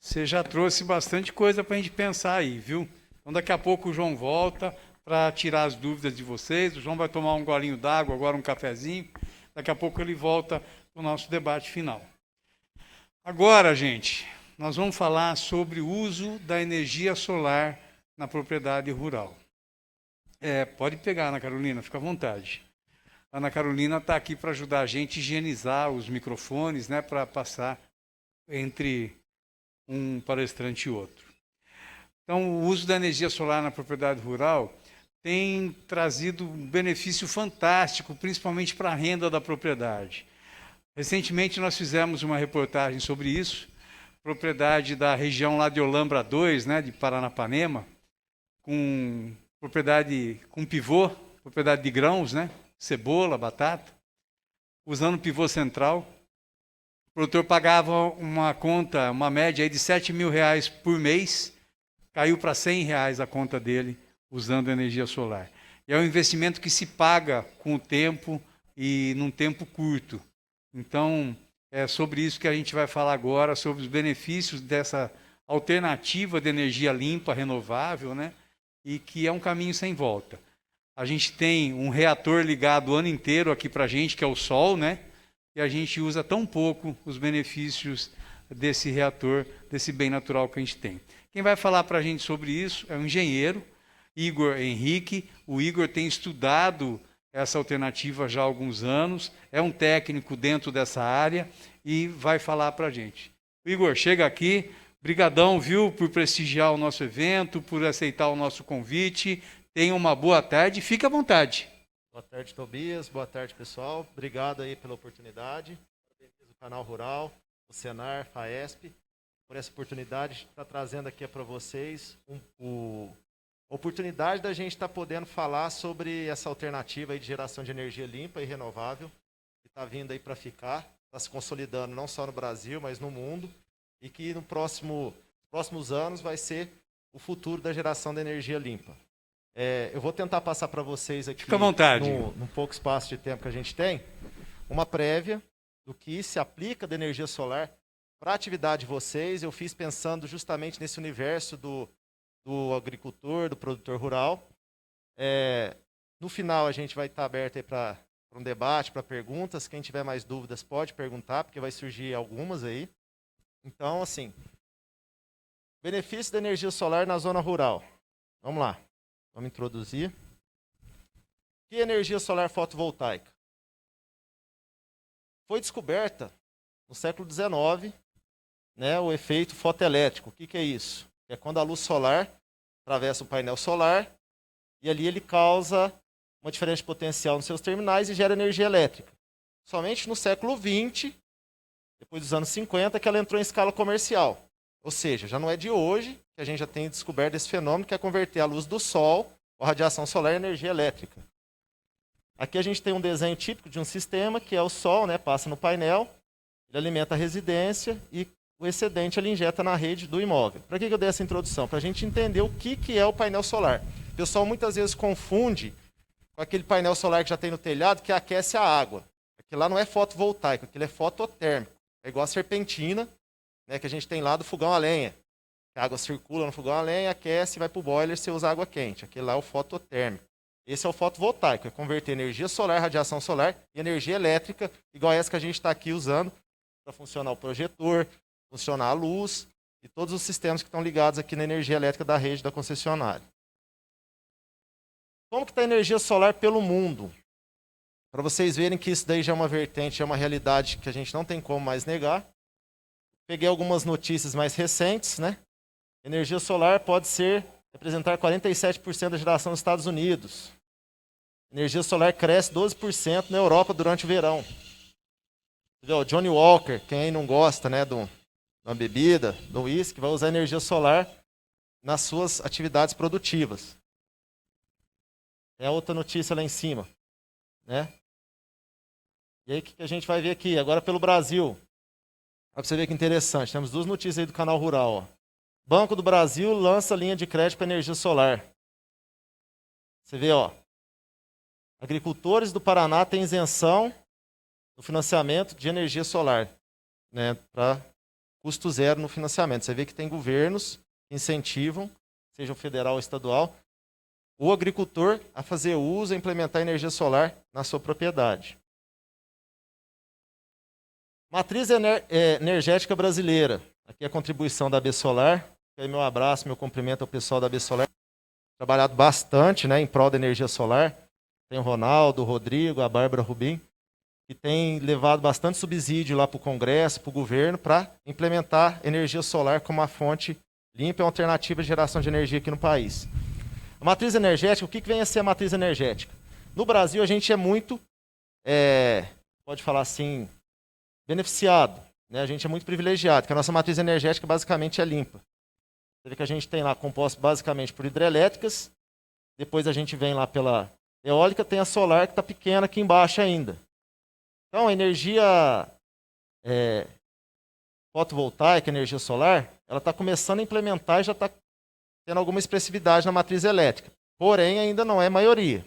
Speaker 1: Você já trouxe bastante coisa para a gente pensar aí, viu? Então daqui a pouco o João volta para tirar as dúvidas de vocês. O João vai tomar um golinho d'água, agora um cafezinho. Daqui a pouco ele volta para o nosso debate final. Agora, gente, nós vamos falar sobre o uso da energia solar na propriedade rural. Pode pegar, Ana Carolina, fica à vontade. A Ana Carolina está aqui para ajudar a gente a higienizar os microfones, né, para passar entre um palestrante e outro. Então, o uso da energia solar na propriedade rural tem trazido um benefício fantástico, principalmente para a renda da propriedade. Recentemente, nós fizemos uma reportagem sobre isso, propriedade da região lá de Olambra 2, né, de Paranapanema, com propriedade com pivô, propriedade de grãos, né, cebola, batata, usando pivô central. O produtor pagava uma conta, uma média aí de R$7 mil por mês, caiu para R$100 a conta dele, usando energia solar. E é um investimento que se paga com o tempo e num tempo curto. Então, é sobre isso que a gente vai falar agora, sobre os benefícios dessa alternativa de energia limpa, renovável, né? E que é um caminho sem volta. A gente tem um reator ligado o ano inteiro aqui para a gente, que é o sol, né? E a gente usa tão pouco os benefícios desse reator, desse bem natural que a gente tem. Quem vai falar para a gente sobre isso é o engenheiro Igor Henrique. O Igor tem estudado essa alternativa já há alguns anos, é um técnico dentro dessa área e vai falar para a gente. Igor, chega aqui. Brigadão, viu, por prestigiar o nosso evento, por aceitar o nosso convite. Tenha uma boa tarde, fique à vontade.
Speaker 6: Boa tarde, Tobias. Boa tarde, pessoal. Obrigado aí pela oportunidade. Parabéns ao Canal Rural, o Senar, FAESP, por essa oportunidade de estar trazendo aqui para vocês a oportunidade da gente estar podendo falar sobre essa alternativa aí de geração de energia limpa e renovável, que está vindo aí para ficar, está se consolidando não só no Brasil, mas no mundo, e que nos próximos anos vai ser o futuro da geração de energia limpa. Eu vou tentar passar para vocês aqui,
Speaker 1: fica à vontade,
Speaker 6: no pouco espaço de tempo que a gente tem, uma prévia do que se aplica de energia solar para a atividade de vocês. Eu fiz pensando justamente nesse universo do agricultor, do produtor rural. No final a gente vai estar aberto para um debate, para perguntas. Quem tiver mais dúvidas pode perguntar, porque vai surgir algumas aí. Então, assim, benefício da energia solar na zona rural. Vamos lá, vamos introduzir. O que é energia solar fotovoltaica? Foi descoberta no século XIX, né, o efeito fotoelétrico. O que é isso? É quando a luz solar atravessa o painel solar e ali ele causa uma diferença de potencial nos seus terminais e gera energia elétrica. Somente no século XX, depois dos anos 50, que ela entrou em escala comercial. Ou seja, já não é de hoje que a gente já tem descoberto esse fenômeno, que é converter a luz do sol, a radiação solar, em energia elétrica. Aqui a gente tem um desenho típico de um sistema, que é o sol, né, passa no painel, ele alimenta a residência e o excedente ele injeta na rede do imóvel. Para que eu dei essa introdução? Para a gente entender o que é o painel solar. O pessoal muitas vezes confunde com aquele painel solar que já tem no telhado, que aquece a água. Aquilo lá não é fotovoltaico, aquilo é fototérmico. É igual a serpentina, né, que a gente tem lá do fogão a lenha. A água circula no fogão a lenha, aquece e vai para o boiler, você usa água quente. Aquele lá é o fototérmico. Esse é o fotovoltaico, é converter energia solar, radiação solar, em energia elétrica, igual essa que a gente está aqui usando para funcionar o projetor, funcionar a luz e todos os sistemas que estão ligados aqui na energia elétrica da rede da concessionária. Como que está a energia solar pelo mundo? Para vocês verem que isso daí já é uma vertente, é uma realidade que a gente não tem como mais negar. Peguei algumas notícias mais recentes, né? Energia solar pode representar 47% da geração nos Estados Unidos. Energia solar cresce 12% na Europa durante o verão. O Johnny Walker, quem não gosta, né, de uma bebida, do uísque, vai usar energia solar nas suas atividades produtivas. É outra notícia lá em cima, né? E aí o que a gente vai ver aqui? Agora pelo Brasil. Para você ver que interessante, temos duas notícias aí do Canal Rural. Ó. Banco do Brasil lança linha de crédito para energia solar. Você vê, ó. Agricultores do Paraná têm isenção no financiamento de energia solar, né, para custo zero no financiamento. Você vê que tem governos que incentivam, seja o federal ou estadual, o agricultor a fazer uso, a implementar energia solar na sua propriedade. Matriz energética brasileira. Aqui é a contribuição da AB Solar. Aí meu abraço, meu cumprimento ao pessoal da AB Solar. Trabalhado bastante, né, em prol da energia solar. Tem o Ronaldo, o Rodrigo, a Bárbara Rubim, que tem levado bastante subsídio lá para o Congresso, para o governo, para implementar energia solar como uma fonte limpa e alternativa de geração de energia aqui no país. A matriz energética, o que vem a ser a matriz energética? No Brasil, a gente é muito, pode falar assim, beneficiado, né? A gente é muito privilegiado, porque a nossa matriz energética basicamente é limpa. Você vê que a gente tem lá composto basicamente por hidrelétricas, depois a gente vem lá pela eólica, tem a solar que está pequena aqui embaixo ainda. Então, a energia fotovoltaica, energia solar, ela está começando a implementar e já está tendo alguma expressividade na matriz elétrica. Porém, ainda não é maioria.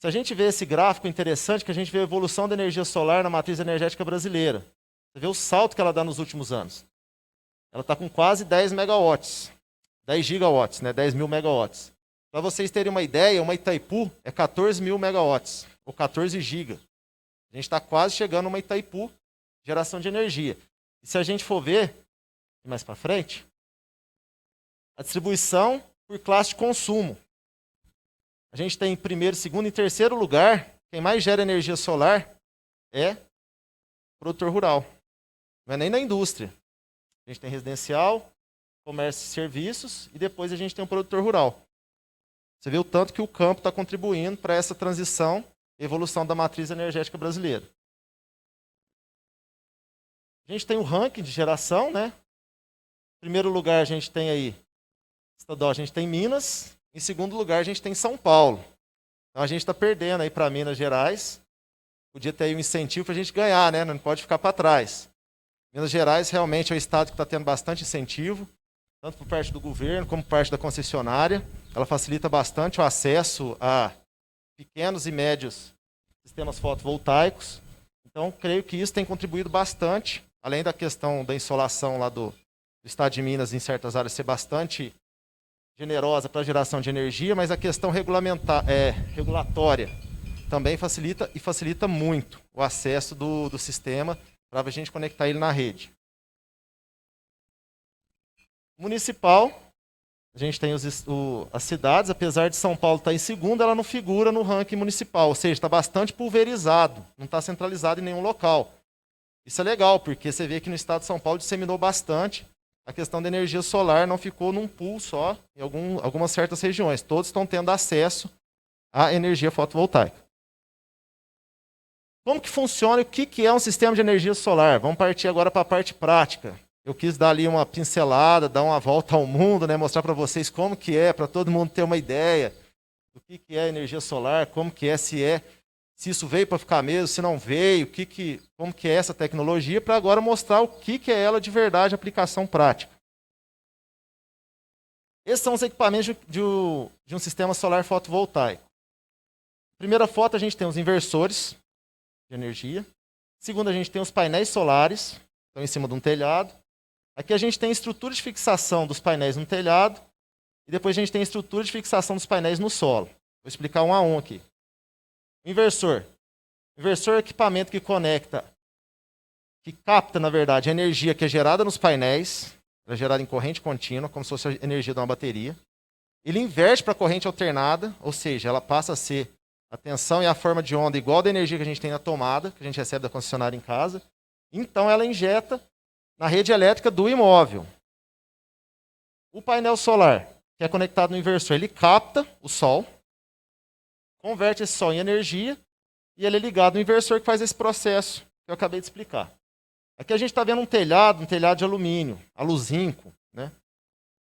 Speaker 6: Se a gente vê esse gráfico interessante, que a gente vê a evolução da energia solar na matriz energética brasileira. Você vê o salto que ela dá nos últimos anos. Ela está com quase 10 megawatts. 10 gigawatts, né? 10 mil megawatts. Para vocês terem uma ideia, uma Itaipu é 14 mil megawatts, ou 14 giga. A gente está quase chegando a uma Itaipu, geração de energia. E se a gente for ver, mais para frente, a distribuição por classe de consumo. A gente tem em primeiro, segundo e terceiro lugar, quem mais gera energia solar é o produtor rural. Não é nem na indústria. A gente tem residencial, comércio e serviços, e depois a gente tem o produtor rural. Você vê o tanto que o campo está contribuindo para essa transição e evolução da matriz energética brasileira. A gente tem o ranking de geração, né? Em primeiro lugar, a gente tem aí, estadual, a gente tem Minas. Em segundo lugar, a gente tem São Paulo. Então, a gente está perdendo aí para Minas Gerais. Podia ter aí um incentivo para a gente ganhar, né? Não pode ficar para trás. Minas Gerais realmente é um estado que está tendo bastante incentivo, tanto por parte do governo como por parte da concessionária. Ela facilita bastante o acesso a pequenos e médios sistemas fotovoltaicos. Então, creio que isso tem contribuído bastante, além da questão da insolação lá do estado de Minas, em certas áreas, ser bastante generosa para a geração de energia, mas a questão regulatória também facilita e facilita muito o acesso do sistema para a gente conectar ele na rede. Municipal, a gente tem as cidades, apesar de São Paulo estar em segundo, ela não figura no ranking municipal, ou seja, está bastante pulverizado, não está centralizado em nenhum local. Isso é legal, porque você vê que no estado de São Paulo disseminou bastante. A questão da energia solar não ficou num pool só, em algumas certas regiões. Todos estão tendo acesso à energia fotovoltaica. Como que funciona e o que é um sistema de energia solar? Vamos partir agora para a parte prática. Eu quis dar ali uma pincelada, dar uma volta ao mundo, né? Mostrar para vocês como que é, para todo mundo ter uma ideia do que é energia solar, como que é, se isso veio para ficar mesmo, se não veio, como que é essa tecnologia, para agora mostrar o que é ela de verdade, aplicação prática. Esses são os equipamentos de um sistema solar fotovoltaico. Primeira foto, a gente tem os inversores de energia. Segunda, a gente tem os painéis solares, estão em cima de um telhado. Aqui a gente tem a estrutura de fixação dos painéis no telhado. E depois a gente tem a estrutura de fixação dos painéis no solo. Vou explicar um a um aqui. Inversor. Inversor é o equipamento que conecta, que capta, na verdade, a energia que é gerada nos painéis. Ela é gerada em corrente contínua, como se fosse a energia de uma bateria. Ele inverte para a corrente alternada, ou seja, ela passa a ser a tensão e a forma de onda igual da energia que a gente tem na tomada, que a gente recebe da concessionária em casa. Então, ela injeta na rede elétrica do imóvel. O painel solar, que é conectado no inversor, ele capta o sol, converte esse sol em energia e ele é ligado no inversor que faz esse processo que eu acabei de explicar. Aqui a gente está vendo um telhado de alumínio, aluzinco, né?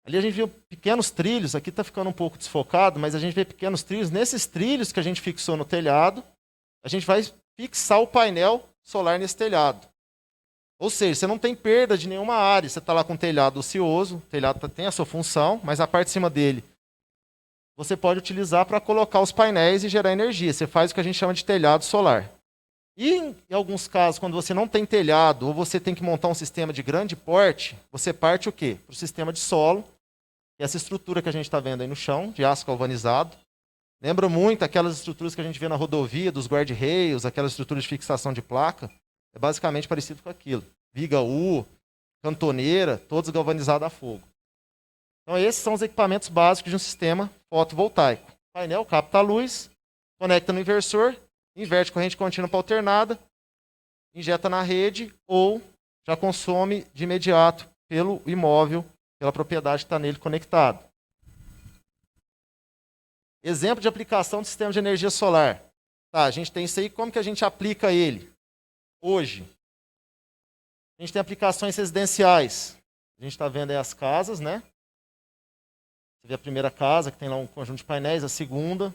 Speaker 6: Ali a gente viu pequenos trilhos, aqui está ficando um pouco desfocado, mas a gente vê pequenos trilhos. Nesses trilhos que a gente fixou no telhado, a gente vai fixar o painel solar nesse telhado. Ou seja, você não tem perda de nenhuma área. Você está lá com um telhado ocioso, o telhado tem a sua função, mas a parte de cima dele você pode utilizar para colocar os painéis e gerar energia. Você faz o que a gente chama de telhado solar. E em alguns casos, quando você não tem telhado ou você tem que montar um sistema de grande porte, você parte o quê? Para o sistema de solo, que é essa estrutura que a gente está vendo aí no chão, de aço galvanizado. Lembra muito aquelas estruturas que a gente vê na rodovia, dos guarda-reios, aquelas estruturas de fixação de placa. é basicamente parecido com aquilo. Viga U, cantoneira, todos galvanizados a fogo. Então esses são os equipamentos básicos de um sistema fotovoltaico. O painel capta a luz, conecta no inversor, inverte corrente contínua para alternada, injeta na rede ou já consome de imediato pelo imóvel, pela propriedade que está nele conectado. Exemplo de aplicação do sistema de energia solar. Tá, a gente tem isso aí, como que a gente aplica ele? Hoje, a gente tem aplicações residenciais. A gente está vendo aí as casas, né? Você vê a primeira casa, que tem lá um conjunto de painéis, a segunda,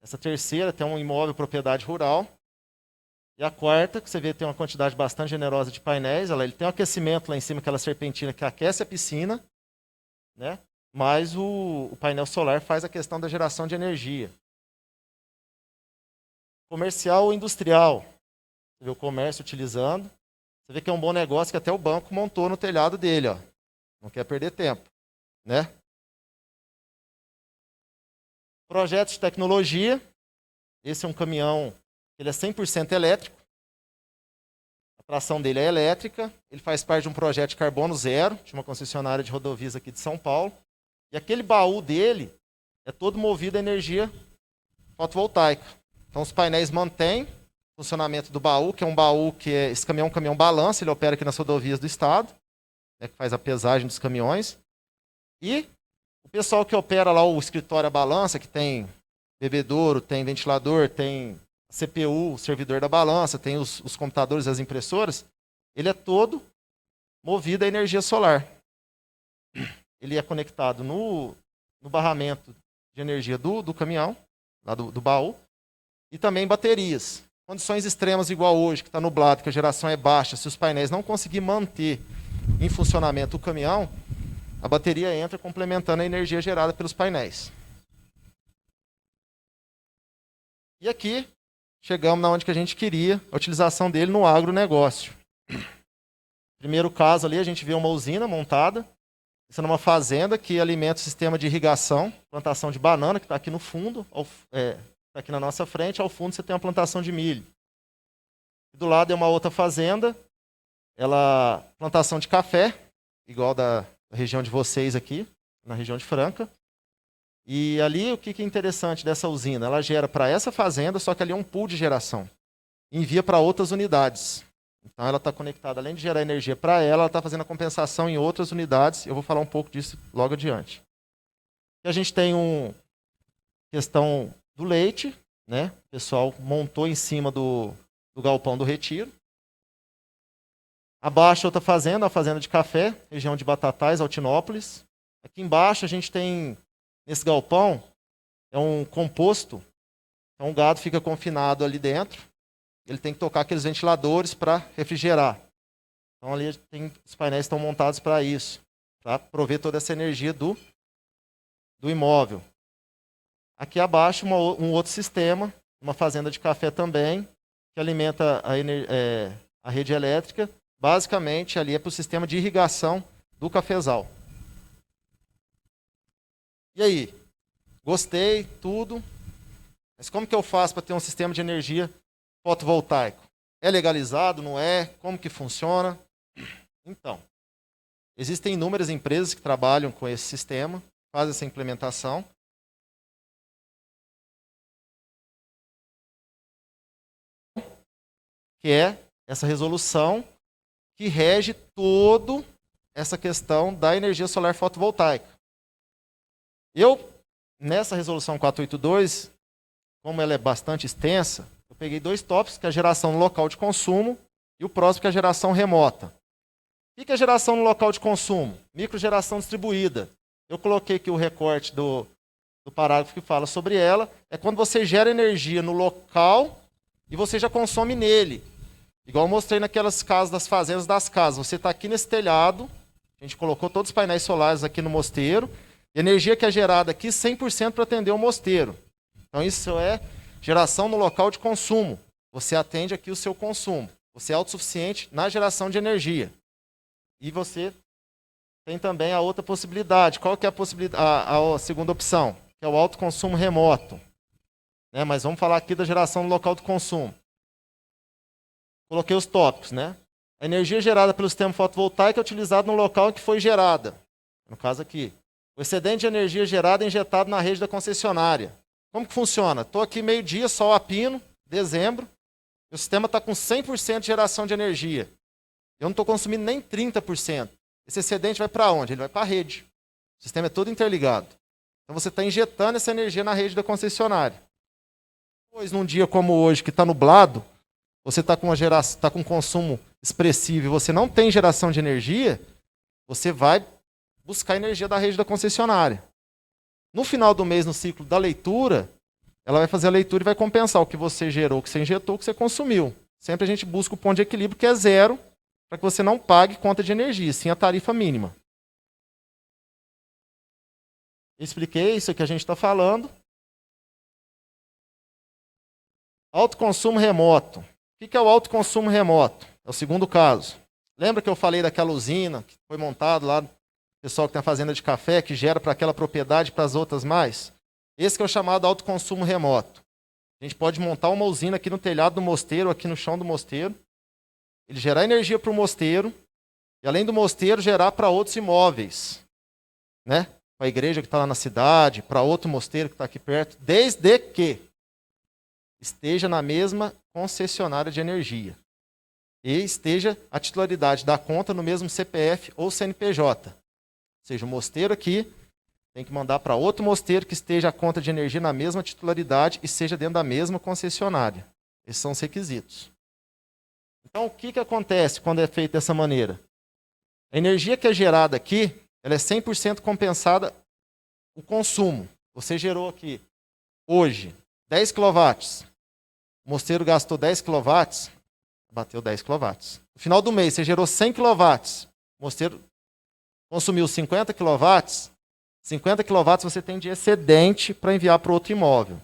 Speaker 6: essa terceira tem um imóvel propriedade rural. E a quarta, que você vê tem uma quantidade bastante generosa de painéis, ele tem um aquecimento lá em cima, aquela serpentina que aquece a piscina, né? Mas o painel solar faz a questão da geração de energia. Comercial ou industrial. Você vê o comércio utilizando. Você vê que é um bom negócio que até o banco montou no telhado dele. Ó. Não quer perder tempo. Né? Projetos de tecnologia. Esse é um caminhão, ele é 100% elétrico. A tração dele é elétrica. Ele faz parte de um projeto de carbono zero, de uma concessionária de rodovias aqui de São Paulo. E aquele baú dele é todo movido a energia fotovoltaica. Então os painéis mantêm o funcionamento do baú, que é um baú que esse caminhão é um caminhão balança, ele opera aqui nas rodovias do estado, né, que faz a pesagem dos caminhões. E o pessoal que opera lá o escritório a balança, que tem bebedouro, tem ventilador, tem CPU, o servidor da balança, tem os computadores, as impressoras, ele é todo movido a energia solar. Ele é conectado no barramento de energia do caminhão, lá do baú, e também baterias. Condições extremas igual hoje, que está nublado, que a geração é baixa, se os painéis não conseguirem manter em funcionamento o caminhão, a bateria entra complementando a energia gerada pelos painéis. E aqui, chegamos na onde que a gente queria, a utilização dele no agronegócio. Primeiro caso ali, a gente vê uma usina montada, isso é numa fazenda que alimenta o sistema de irrigação, plantação de banana, que está aqui no fundo, está aqui na nossa frente, ao fundo você tem uma plantação de milho. E do lado é uma outra fazenda, plantação de café, igual da região de vocês aqui, na região de Franca. E ali, o que é interessante dessa usina? Ela gera para essa fazenda, só que ali é um pool de geração. Envia para outras unidades. Então ela está conectada, além de gerar energia para ela está fazendo a compensação em outras unidades. Eu vou falar um pouco disso logo adiante. E a gente tem questão do leite, né? O pessoal montou em cima do galpão do Retiro. Abaixo outra fazenda, a fazenda de café, região de Batatais, Altinópolis. Aqui embaixo a gente tem, nesse galpão, é um composto. Então o gado fica confinado ali dentro. Ele tem que tocar aqueles ventiladores para refrigerar. Então ali os painéis estão montados para isso, para prover toda essa energia do imóvel. Aqui abaixo um outro sistema, uma fazenda de café também, que alimenta a rede elétrica. Basicamente ali é para o sistema de irrigação do cafezal. E aí? Gostei, tudo. Mas como que eu faço para ter um sistema de energia fotovoltaico? É legalizado, não é? Como que funciona? Então, existem inúmeras empresas que trabalham com esse sistema, fazem essa implementação. Que é essa resolução que rege toda essa questão da energia solar fotovoltaica. Nessa resolução 482, como ela é bastante extensa, eu peguei 2 tópicos, que é a geração no local de consumo e o próximo, que é a geração remota. O que é a geração no local de consumo? Microgeração distribuída. Eu coloquei aqui o recorte do parágrafo que fala sobre ela. É quando você gera energia no local e você já consome nele. Igual eu mostrei naquelas casas das fazendas das casas. Você está aqui nesse telhado, a gente colocou todos os painéis solares aqui no mosteiro, e a energia que é gerada aqui, 100% para atender o mosteiro. Então isso é geração no local de consumo. Você atende aqui o seu consumo. Você é autossuficiente na geração de energia. E você tem também a outra possibilidade. Qual que é a possibilidade? A segunda opção, que é o autoconsumo remoto. Né? Mas vamos falar aqui da geração no local de consumo. coloquei os tópicos, né? A energia gerada pelo sistema fotovoltaico é utilizada no local em que foi gerada. No caso aqui. O excedente de energia gerada é injetado na rede da concessionária. Como que funciona? Estou aqui meio-dia, sol a pino, dezembro. O sistema está com 100% de geração de energia. Eu não estou consumindo nem 30%. Esse excedente vai para onde? Ele vai para a rede. O sistema é todo interligado. Então você está injetando essa energia na rede da concessionária. Pois num dia como hoje, que está nublado, você está com um consumo expressivo e você não tem geração de energia, você vai buscar energia da rede da concessionária. No final do mês, no ciclo da leitura, ela vai fazer a leitura e vai compensar o que você gerou, o que você injetou, o que você consumiu. Sempre a gente busca o ponto de equilíbrio, que é zero, para que você não pague conta de energia, sim a tarifa mínima. Expliquei isso que a gente está falando. Autoconsumo remoto. O que é o autoconsumo remoto? É o segundo caso. Lembra que eu falei daquela usina que foi montada lá, pessoal que tem a fazenda de café, que gera para aquela propriedade e para as outras mais? Esse que é o chamado autoconsumo remoto. A gente pode montar uma usina aqui no telhado do mosteiro, aqui no chão do mosteiro. Ele gerar energia para o mosteiro e, além do mosteiro, gerar para outros imóveis. Né? Para a igreja que está lá na cidade, para outro mosteiro que está aqui perto, desde que esteja na mesma concessionária de energia e esteja a titularidade da conta no mesmo CPF ou CNPJ. Ou seja, o mosteiro aqui tem que mandar para outro mosteiro que esteja a conta de energia na mesma titularidade e seja dentro da mesma concessionária. Esses são os requisitos. Então, o que acontece quando é feito dessa maneira? A energia que é gerada aqui, ela é 100% compensada o consumo. Você gerou aqui, hoje, 10 kW. O mosteiro gastou 10 kW, bateu 10 kW. No final do mês, você gerou 100 kW. O mosteiro consumiu 50 kW. 50 kW você tem de excedente para enviar para outro imóvel.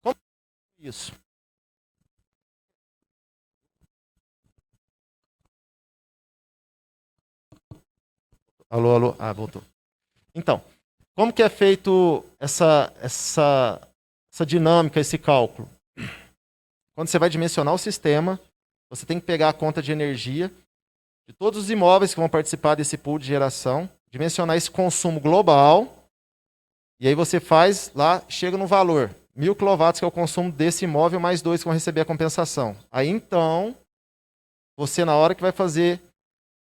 Speaker 6: Como é isso? Alô, alô. Ah, voltou. Então, como que é feito essa dinâmica, esse cálculo? Quando você vai dimensionar o sistema, você tem que pegar a conta de energia de todos os imóveis que vão participar desse pool de geração, dimensionar esse consumo global, e aí você faz lá, chega no valor, 1.000 kW, que é o consumo desse imóvel, mais 2 que vão receber a compensação. Aí então, você na hora que vai fazer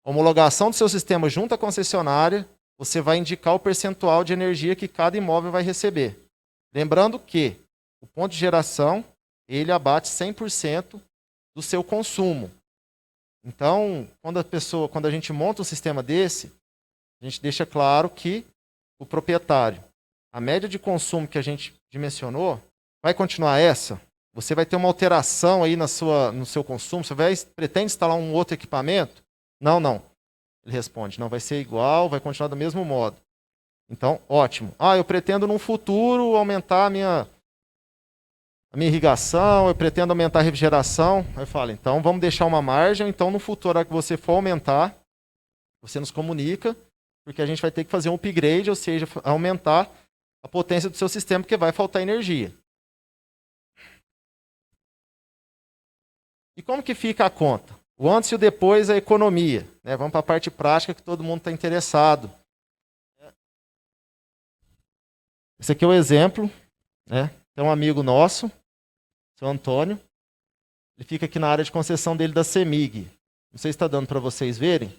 Speaker 6: a homologação do seu sistema junto à concessionária, você vai indicar o percentual de energia que cada imóvel vai receber. Lembrando que o ponto de geração, ele abate 100% do seu consumo. Então, quando a gente monta um sistema desse, a gente deixa claro que o proprietário, a média de consumo que a gente dimensionou, vai continuar essa? Você vai ter uma alteração aí no seu consumo? Você pretende instalar um outro equipamento? Não, não. Ele responde, não vai ser igual, vai continuar do mesmo modo. Então, ótimo. Eu pretendo no futuro aumentar a minha irrigação, eu pretendo aumentar a refrigeração. Aí eu falo, então vamos deixar uma margem, então no futuro, a hora que você for aumentar, você nos comunica, porque a gente vai ter que fazer um upgrade, ou seja, aumentar a potência do seu sistema, porque vai faltar energia. E como que fica a conta? O antes e o depois, a economia. Né? Vamos para a parte prática que todo mundo está interessado. Esse aqui é o exemplo. Né? Tem um amigo nosso, seu Antônio. Ele fica aqui na área de concessão dele da CEMIG. Não sei se está dando para vocês verem.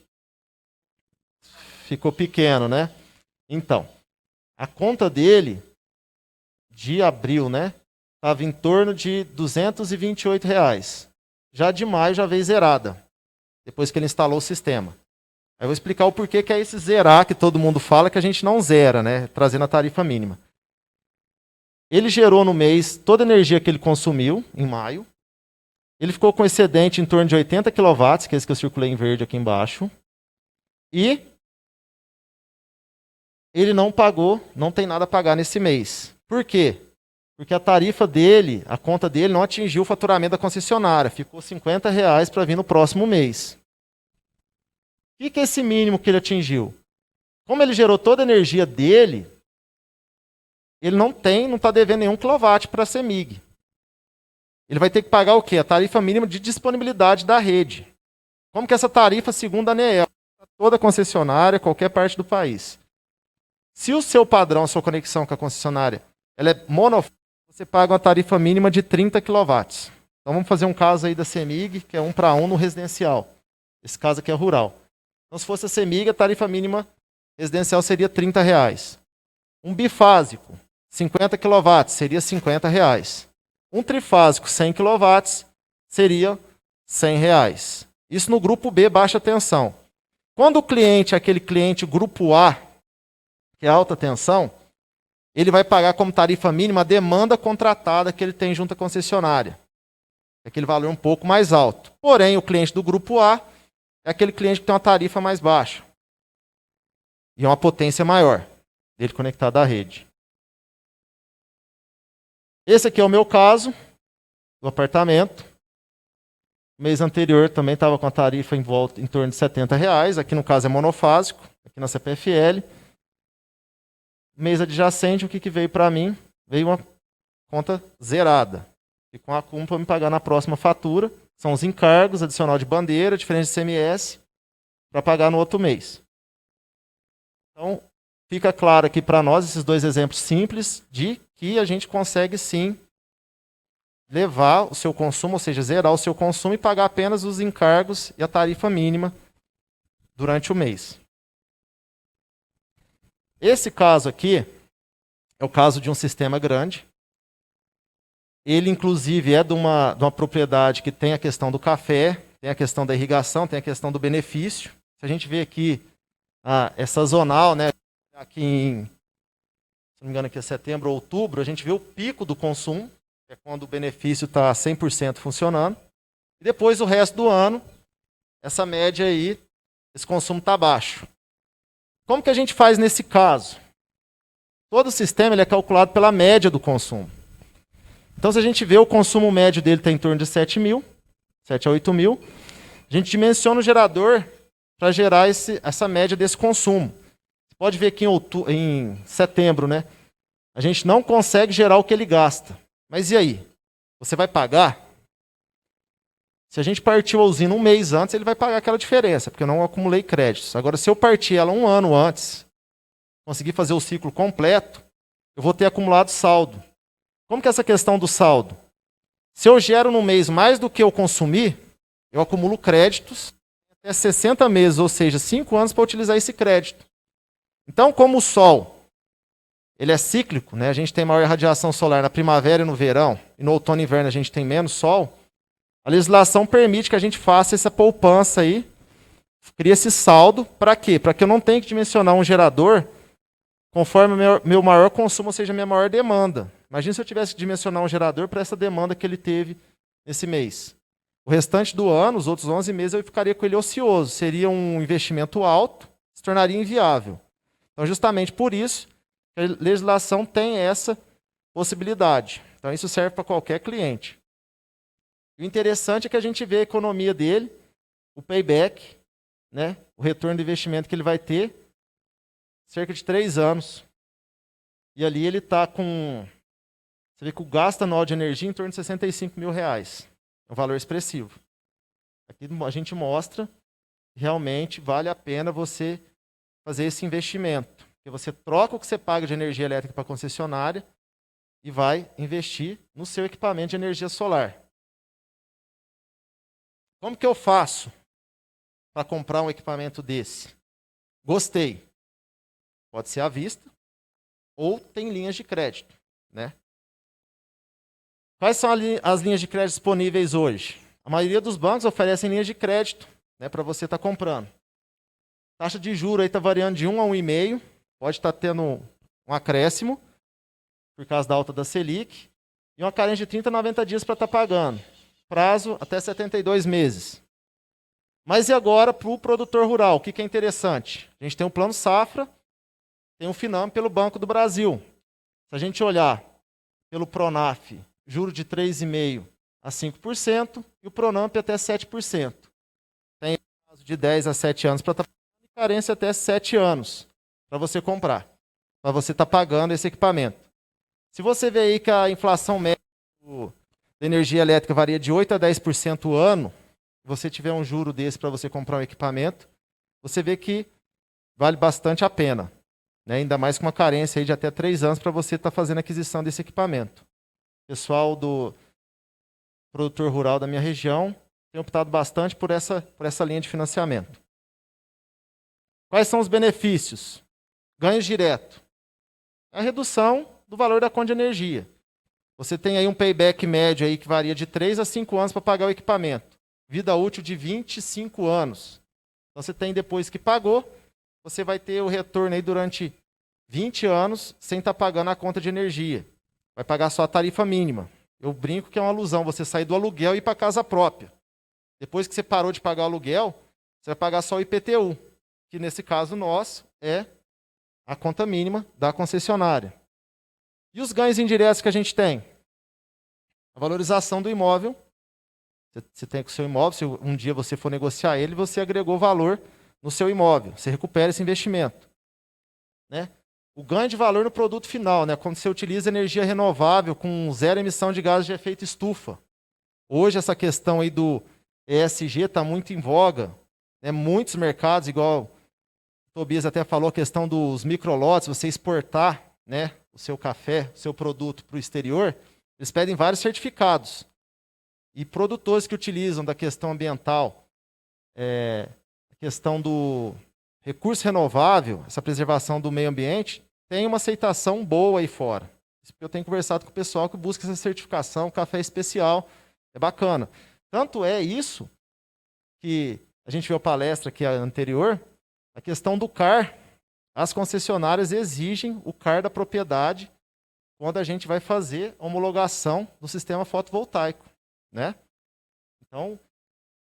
Speaker 6: Ficou pequeno, né? Então, a conta dele, de abril, né? Estava em torno de R$ 228. Já de maio já veio zerada, depois que ele instalou o sistema. Aí eu vou explicar o porquê que é esse zerar que todo mundo fala, que a gente não zera, né? Trazendo a tarifa mínima. Ele gerou no mês toda a energia que ele consumiu, em maio. Ele ficou com excedente em torno de 80 kW, que é esse que eu circulei em verde aqui embaixo. E ele não pagou, não tem nada a pagar nesse mês. Por quê? Porque a tarifa dele, a conta dele não atingiu o faturamento da concessionária. Ficou R$ 50 para vir no próximo mês. O que é esse mínimo que ele atingiu? Como ele gerou toda a energia dele, ele não está devendo nenhum quilowatt para a CEMIG. ele vai ter que pagar o quê? A tarifa mínima de disponibilidade da rede. Como que é essa tarifa, segundo a ANEEL? Toda concessionária, qualquer parte do país. Se o seu padrão, a sua conexão com a concessionária, ela é monofásica, você paga uma tarifa mínima de 30 kW. Então vamos fazer um caso aí da CEMIG, que é 1:1 no residencial. Esse caso aqui é rural. Então se fosse a CEMIG, a tarifa mínima residencial seria R$30. Um bifásico, 50 kW, seria R$50. Um trifásico, 100 kW, seria R$100. Isso no grupo B, baixa tensão. Quando o cliente é aquele cliente grupo A, que é alta tensão, ele vai pagar como tarifa mínima a demanda contratada que ele tem junto à concessionária. É aquele valor um pouco mais alto. Porém, o cliente do grupo A é aquele cliente que tem uma tarifa mais baixa. E uma potência maior, dele conectado à rede. Esse aqui é o meu caso, do apartamento. No mês anterior também estava com a tarifa em torno de R$70. Aqui no caso é monofásico, aqui na CPFL. Mês adjacente, o que veio para mim? Veio uma conta zerada. E com acúmulo para me pagar na próxima fatura. São os encargos, adicional de bandeira, diferença de CMS, para pagar no outro mês. Então, fica claro aqui para nós, esses dois exemplos simples, de que a gente consegue sim levar o seu consumo, ou seja, zerar o seu consumo e pagar apenas os encargos e a tarifa mínima durante o mês. Esse caso aqui é o caso de um sistema grande. Ele, inclusive, é de uma propriedade que tem a questão do café, tem a questão da irrigação, tem a questão do benefício. Se a gente vê aqui, é sazonal, né? Aqui se não me engano, aqui é setembro ou outubro, a gente vê o pico do consumo, que é quando o benefício está 100% funcionando. E depois, o resto do ano, essa média aí, esse consumo está baixo. Como que a gente faz nesse caso? Todo o sistema ele é calculado pela média do consumo. Então, se a gente vê o consumo médio dele está em torno de 7 a 8 mil, a gente dimensiona o gerador para gerar essa média desse consumo. Você pode ver que em setembro, né, a gente não consegue gerar o que ele gasta. Mas e aí? Você vai pagar? Se a gente partiu a usina um mês antes, ele vai pagar aquela diferença, porque eu não acumulei créditos. Agora, se eu partir ela um ano antes, conseguir fazer o ciclo completo, eu vou ter acumulado saldo. Como que é essa questão do saldo? Se eu gero no mês mais do que eu consumi, eu acumulo créditos até 60 meses, ou seja, 5 anos para utilizar esse crédito. Então, como o sol ele é cíclico, né? A gente tem maior radiação solar na primavera e no verão, e no outono e inverno a gente tem menos sol, a legislação permite que a gente faça essa poupança aí, cria esse saldo, para quê? Para que eu não tenha que dimensionar um gerador conforme o meu maior consumo, ou seja, a minha maior demanda. Imagina se eu tivesse que dimensionar um gerador para essa demanda que ele teve nesse mês. O restante do ano, os outros 11 meses, eu ficaria com ele ocioso. Seria um investimento alto, se tornaria inviável. Então, justamente por isso, a legislação tem essa possibilidade. Então, isso serve para qualquer cliente. O interessante é que a gente vê a economia dele, o payback, né, o retorno do investimento que ele vai ter, cerca de 3 anos. E ali ele está com... Você vê que o gasto anual de energia em torno de R$65 mil. É um valor expressivo. Aqui a gente mostra que realmente vale a pena você fazer esse investimento. Porque você troca o que você paga de energia elétrica para a concessionária e vai investir no seu equipamento de energia solar. Como que eu faço para comprar um equipamento desse? Gostei. Pode ser à vista ou tem linhas de crédito, né? Quais são as linhas de crédito disponíveis hoje? A maioria dos bancos oferecem linhas de crédito, né, para você estar comprando. A taxa de juros aí está variando de 1 a 1,5. Pode estar tendo um acréscimo por causa da alta da Selic. E uma carência de 30 a 90 dias para estar pagando. Prazo até 72 meses. Mas e agora para o produtor rural? O que é interessante? A gente tem um plano safra, tem um Finame pelo Banco do Brasil. Se a gente olhar pelo Pronaf, juro de 3,5% a 5% e o Pronamp até 7%. Tem prazo de 10 a 7 anos para estar pagando e carência até 7 anos para você comprar, para você estar pagando esse equipamento. Se você vê aí que a inflação média da energia elétrica varia de 8% a 10% ao ano, você tiver um juro desse para você comprar um equipamento, você vê que vale bastante a pena. Né? Ainda mais com uma carência aí de até 3 anos para você estar fazendo a aquisição desse equipamento. O pessoal do produtor rural da minha região tem optado bastante por essa linha de financiamento. Quais são os benefícios? Ganhos diretos. A redução do valor da conta de energia. Você tem aí um payback médio aí que varia de 3 a 5 anos para pagar o equipamento. Vida útil de 25 anos. Então você tem depois que pagou, você vai ter o retorno aí durante 20 anos sem estar pagando a conta de energia. Vai pagar só a tarifa mínima. Eu brinco que é uma alusão você sair do aluguel e ir para casa própria. Depois que você parou de pagar o aluguel, você vai pagar só o IPTU, que nesse caso nosso é a conta mínima da concessionária. E os ganhos indiretos que a gente tem? A valorização do imóvel. Você tem com o seu imóvel, se um dia você for negociar ele, você agregou valor no seu imóvel. Você recupera esse investimento. Né? O ganho de valor no produto final, né? Quando você utiliza energia renovável com 0 emissão de gases de efeito estufa. Hoje essa questão aí do ESG está muito em voga. Né? Muitos mercados, igual o Tobias até falou, a questão dos microlotes, você exportar, né, o seu café, o seu produto para o exterior, eles pedem vários certificados. E produtores que utilizam da questão ambiental, a questão do recurso renovável, essa preservação do meio ambiente, tem uma aceitação boa aí fora. Eu tenho conversado com o pessoal que busca essa certificação, café especial, é bacana. Tanto é isso que a gente viu a palestra aqui anterior, a questão do CAR. As concessionárias exigem o CAR da propriedade quando a gente vai fazer a homologação do sistema fotovoltaico. Né? Então,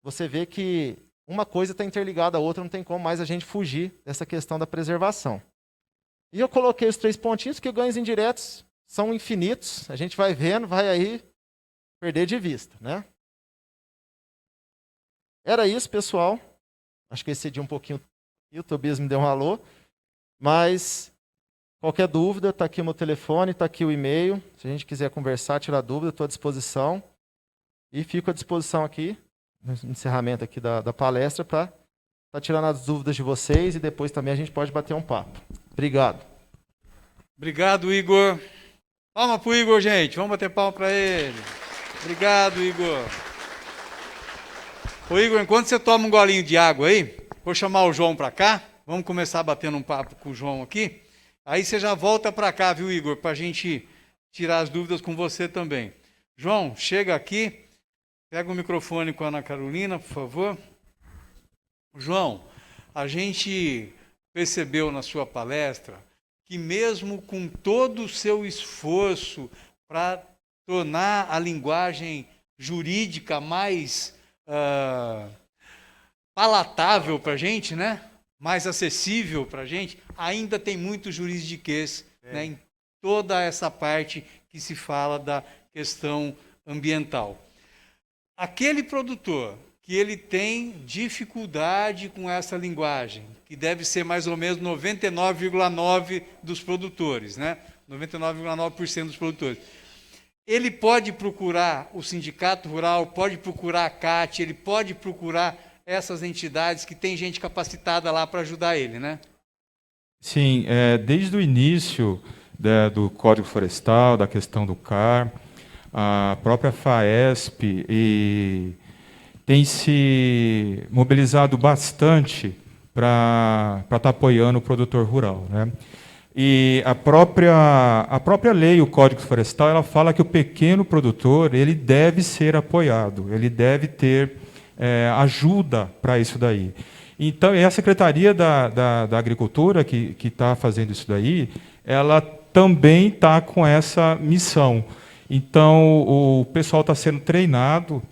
Speaker 6: você vê que uma coisa está interligada à outra, não tem como mais a gente fugir dessa questão da preservação. E eu coloquei os 3 pontinhos, porque ganhos indiretos são infinitos, a gente vai vendo, vai aí perder de vista. Né? Era isso, pessoal. Acho que excedi um pouquinho, o Tobias me deu um alô, mas qualquer dúvida, está aqui o meu telefone, está aqui o e-mail, se a gente quiser conversar, tirar dúvida, estou à disposição. E fico à disposição aqui, no encerramento aqui da palestra, para estar tirando as dúvidas de vocês e depois também a gente pode bater um papo. Obrigado.
Speaker 1: Obrigado, Igor. Palma para o Igor, gente. Vamos bater palma para ele. Obrigado, Igor. Ô, Igor, enquanto você toma um golinho de água aí, vou chamar o João para cá. Vamos começar batendo um papo com o João aqui. Aí você já volta para cá, viu, Igor, para a gente tirar as dúvidas com você também. João, chega aqui. Pega o microfone com a Ana Carolina, por favor. João, a gente percebeu na sua palestra que mesmo com todo o seu esforço para tornar a linguagem jurídica mais palatável para a gente, né? Mais acessível para a gente, ainda tem muito juridiquês, né? Em toda essa parte que se fala da questão ambiental. Aquele produtor que ele tem dificuldade com essa linguagem, que deve ser mais ou menos 99,9% dos produtores, né? 99,9% dos produtores. Ele pode procurar o sindicato rural, pode procurar a CAT, ele pode procurar essas entidades que tem gente capacitada lá para ajudar ele, né?
Speaker 5: Sim, desde o início do Código Florestal, da questão do CAR, a própria FAESP tem se mobilizado bastante para estar apoiando o produtor rural, né? E a própria lei, o Código Florestal, ela fala que o pequeno produtor ele deve ser apoiado, ele deve ter ajuda para isso daí. Então, e a Secretaria da Agricultura, que está fazendo isso daí, ela também está com essa missão. Então, o pessoal está sendo treinado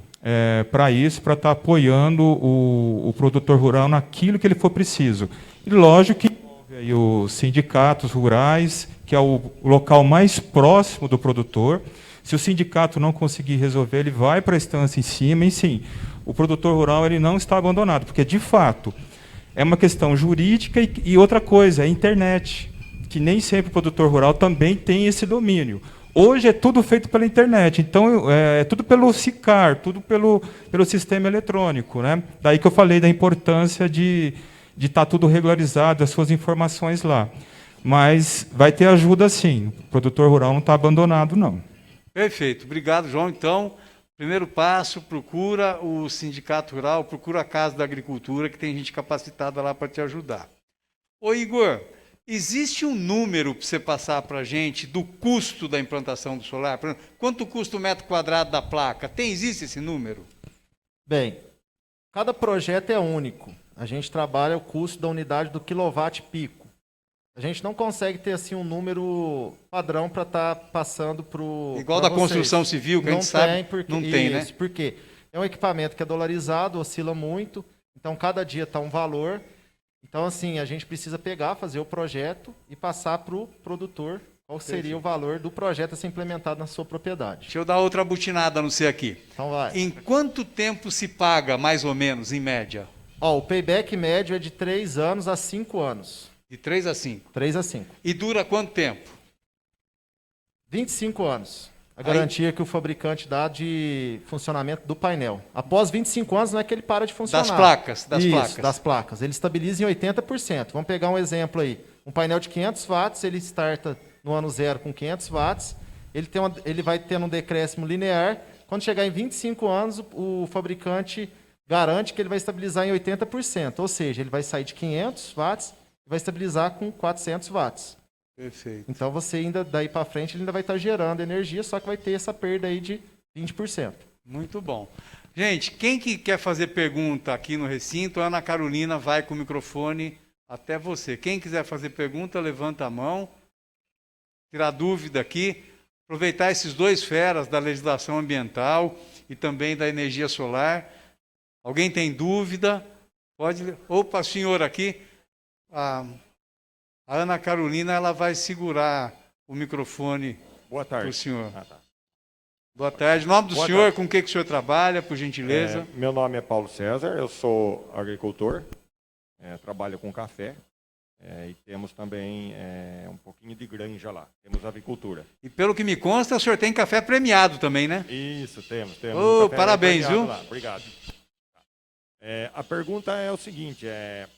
Speaker 5: para isso, para estar apoiando o produtor rural naquilo que ele for preciso. E lógico que envolve aí os sindicatos rurais, que é o local mais próximo do produtor. Se o sindicato não conseguir resolver, ele vai para a instância em cima, e sim, o produtor rural ele não está abandonado, porque, de fato, é uma questão jurídica e outra coisa, é a internet, que nem sempre o produtor rural também tem esse domínio. Hoje é tudo feito pela internet, então é tudo pelo SICAR, tudo pelo sistema eletrônico, né? Daí que eu falei da importância de estar tudo regularizado, as suas informações lá. Mas vai ter ajuda sim, o produtor rural não está abandonado, não.
Speaker 1: Perfeito, obrigado, João. Então, primeiro passo, procura o Sindicato Rural, procura a Casa da Agricultura, que tem gente capacitada lá para te ajudar. Ô Igor, existe um número para você passar para a gente do custo da implantação do solar? Por exemplo, quanto custa o metro quadrado da placa? Existe esse número?
Speaker 6: Bem, cada projeto é único. A gente trabalha o custo da unidade do quilowatt pico. A gente não consegue ter assim um número padrão para estar passando para o.
Speaker 1: Igual da construção civil, que a gente sabe. Não tem, né?
Speaker 6: Porque é um equipamento que é dolarizado, oscila muito, então cada dia está um valor. Então, assim, a gente precisa pegar, fazer o projeto e passar para o produtor qual seria o valor do projeto a ser implementado na sua propriedade.
Speaker 1: Deixa eu dar outra butinada no C aqui.
Speaker 6: Então vai.
Speaker 1: Em quanto tempo se paga, mais ou menos, em média?
Speaker 6: Ó, o payback médio é de 3 anos a 5 anos.
Speaker 1: De 3 a 5.
Speaker 6: 3 a 5.
Speaker 1: E dura quanto tempo?
Speaker 6: 25 anos. A garantia que o fabricante dá de funcionamento do painel. Após 25 anos, não é que ele para de funcionar.
Speaker 1: Das placas.
Speaker 6: Das placas. Ele estabiliza em 80%. Vamos pegar um exemplo aí. Um painel de 500 watts, ele starta no ano zero com 500 watts. Ele vai tendo um decréscimo linear. Quando chegar em 25 anos, o fabricante garante que ele vai estabilizar em 80%. Ou seja, ele vai sair de 500 watts e vai estabilizar com 400 watts.
Speaker 1: Perfeito.
Speaker 6: Então, você ainda, daí para frente, ele ainda vai estar gerando energia, só que vai ter essa perda aí de 20%.
Speaker 1: Muito bom. Gente, quem que quer fazer pergunta aqui no recinto, a Ana Carolina vai com o microfone até você. Quem quiser fazer pergunta, levanta a mão. Tirar dúvida aqui. Aproveitar esses dois feras da legislação ambiental e também da energia solar. Alguém tem dúvida? Pode. Opa, senhor aqui. A Ana Carolina, ela vai segurar o microfone para o senhor. Boa tarde. Nome do senhor, com o que o senhor trabalha, por gentileza?
Speaker 7: Meu nome é Paulo César, eu sou agricultor, trabalho com café e temos também um pouquinho de granja lá, temos avicultura.
Speaker 1: E pelo que me consta, o senhor tem café premiado também, né?
Speaker 7: Isso, temos.
Speaker 1: Oh, parabéns, viu?
Speaker 7: Lá. Obrigado. A pergunta é o seguinte,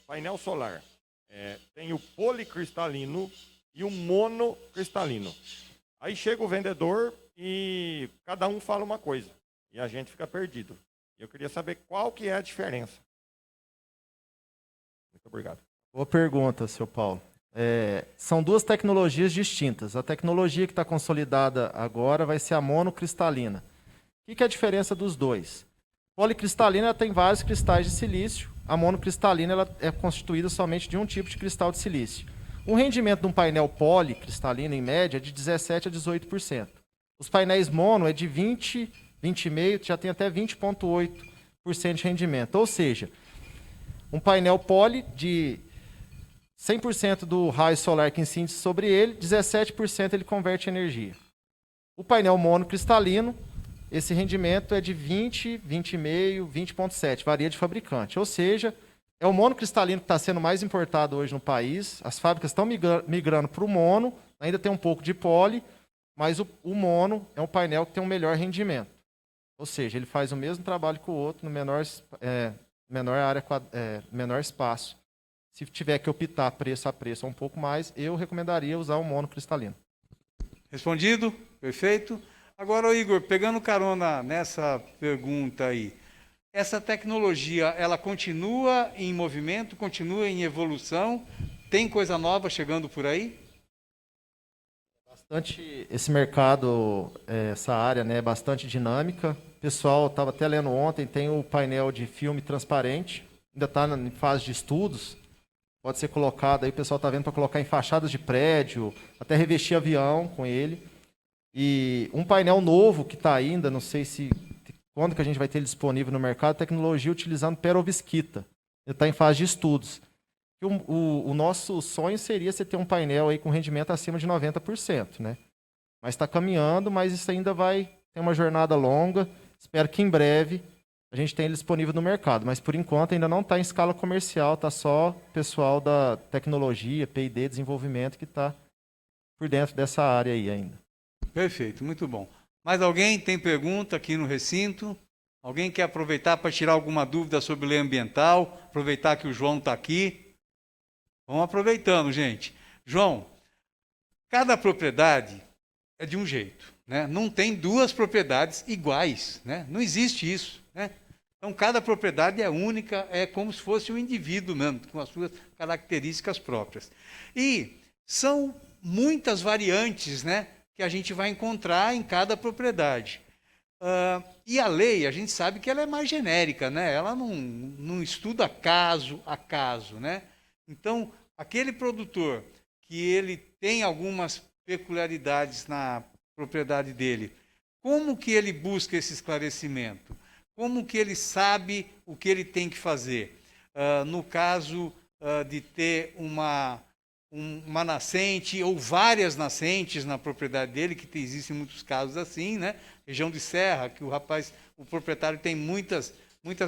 Speaker 7: painel solar. Tem o policristalino e o monocristalino. Aí chega o vendedor e cada um fala uma coisa. E a gente fica perdido. Eu queria saber qual que é a diferença. Muito obrigado.
Speaker 6: Boa pergunta, seu Paulo. São duas tecnologias distintas. A tecnologia que está consolidada agora vai ser a monocristalina. O que é a diferença dos dois? A policristalina tem vários cristais de silício. A monocristalina ela é constituída somente de um tipo de cristal de silício. O rendimento de um painel policristalino, em média, é de 17% a 18%. Os painéis mono é de 20%, 20,5%, já tem até 20,8% de rendimento. Ou seja, um painel poli de 100% do raio solar que incide sobre ele, 17% ele converte em energia. O painel monocristalino, esse rendimento é de 20, 20,5, 20,7, varia de fabricante. Ou seja, é o monocristalino que está sendo mais importado hoje no país. As fábricas estão migrando para o mono, ainda tem um pouco de poli, mas o mono é um painel que tem um melhor rendimento. Ou seja, ele faz o mesmo trabalho que o outro no menor espaço. Se tiver que optar preço a preço um pouco mais, eu recomendaria usar o monocristalino.
Speaker 1: Respondido? Perfeito. Agora, Igor, pegando carona nessa pergunta aí, essa tecnologia, ela continua em movimento, continua em evolução? Tem coisa nova chegando por aí?
Speaker 6: Bastante, esse mercado, essa área, né, é bastante dinâmica. O pessoal estava até lendo ontem, tem o painel de filme transparente, ainda está em fase de estudos, pode ser colocado, aí o pessoal está vendo para colocar em fachadas de prédio, até revestir avião com ele. E um painel novo que está ainda, não sei quando que a gente vai ter ele disponível no mercado, tecnologia utilizando perovskita. Ele está em fase de estudos. E o nosso sonho seria você ter um painel aí com rendimento acima de 90%, né? Mas está caminhando, mas isso ainda vai ter uma jornada longa. Espero que em breve a gente tenha ele disponível no mercado. Mas por enquanto ainda não está em escala comercial, está só o pessoal da tecnologia, P&D, desenvolvimento que está por dentro dessa área aí ainda.
Speaker 1: Perfeito, muito bom. Mais alguém tem pergunta aqui no recinto? Alguém quer aproveitar para tirar alguma dúvida sobre lei ambiental? Aproveitar que o João está aqui. Vamos aproveitando, gente. João, cada propriedade é de um jeito, né? Não tem duas propriedades iguais, né? Não existe isso, né? Então, cada propriedade é única, é como se fosse um indivíduo mesmo, com as suas características próprias. E são muitas variantes, né, que a gente vai encontrar em cada propriedade. E a lei, a gente sabe que ela é mais genérica, né? Ela não estuda caso a caso, né? Então, aquele produtor que ele tem algumas peculiaridades na propriedade dele, como que ele busca esse esclarecimento? Como que ele sabe o que ele tem que fazer? No caso de ter uma nascente ou várias nascentes na propriedade dele, que existem muitos casos assim, né? Região de serra, que o proprietário tem muitas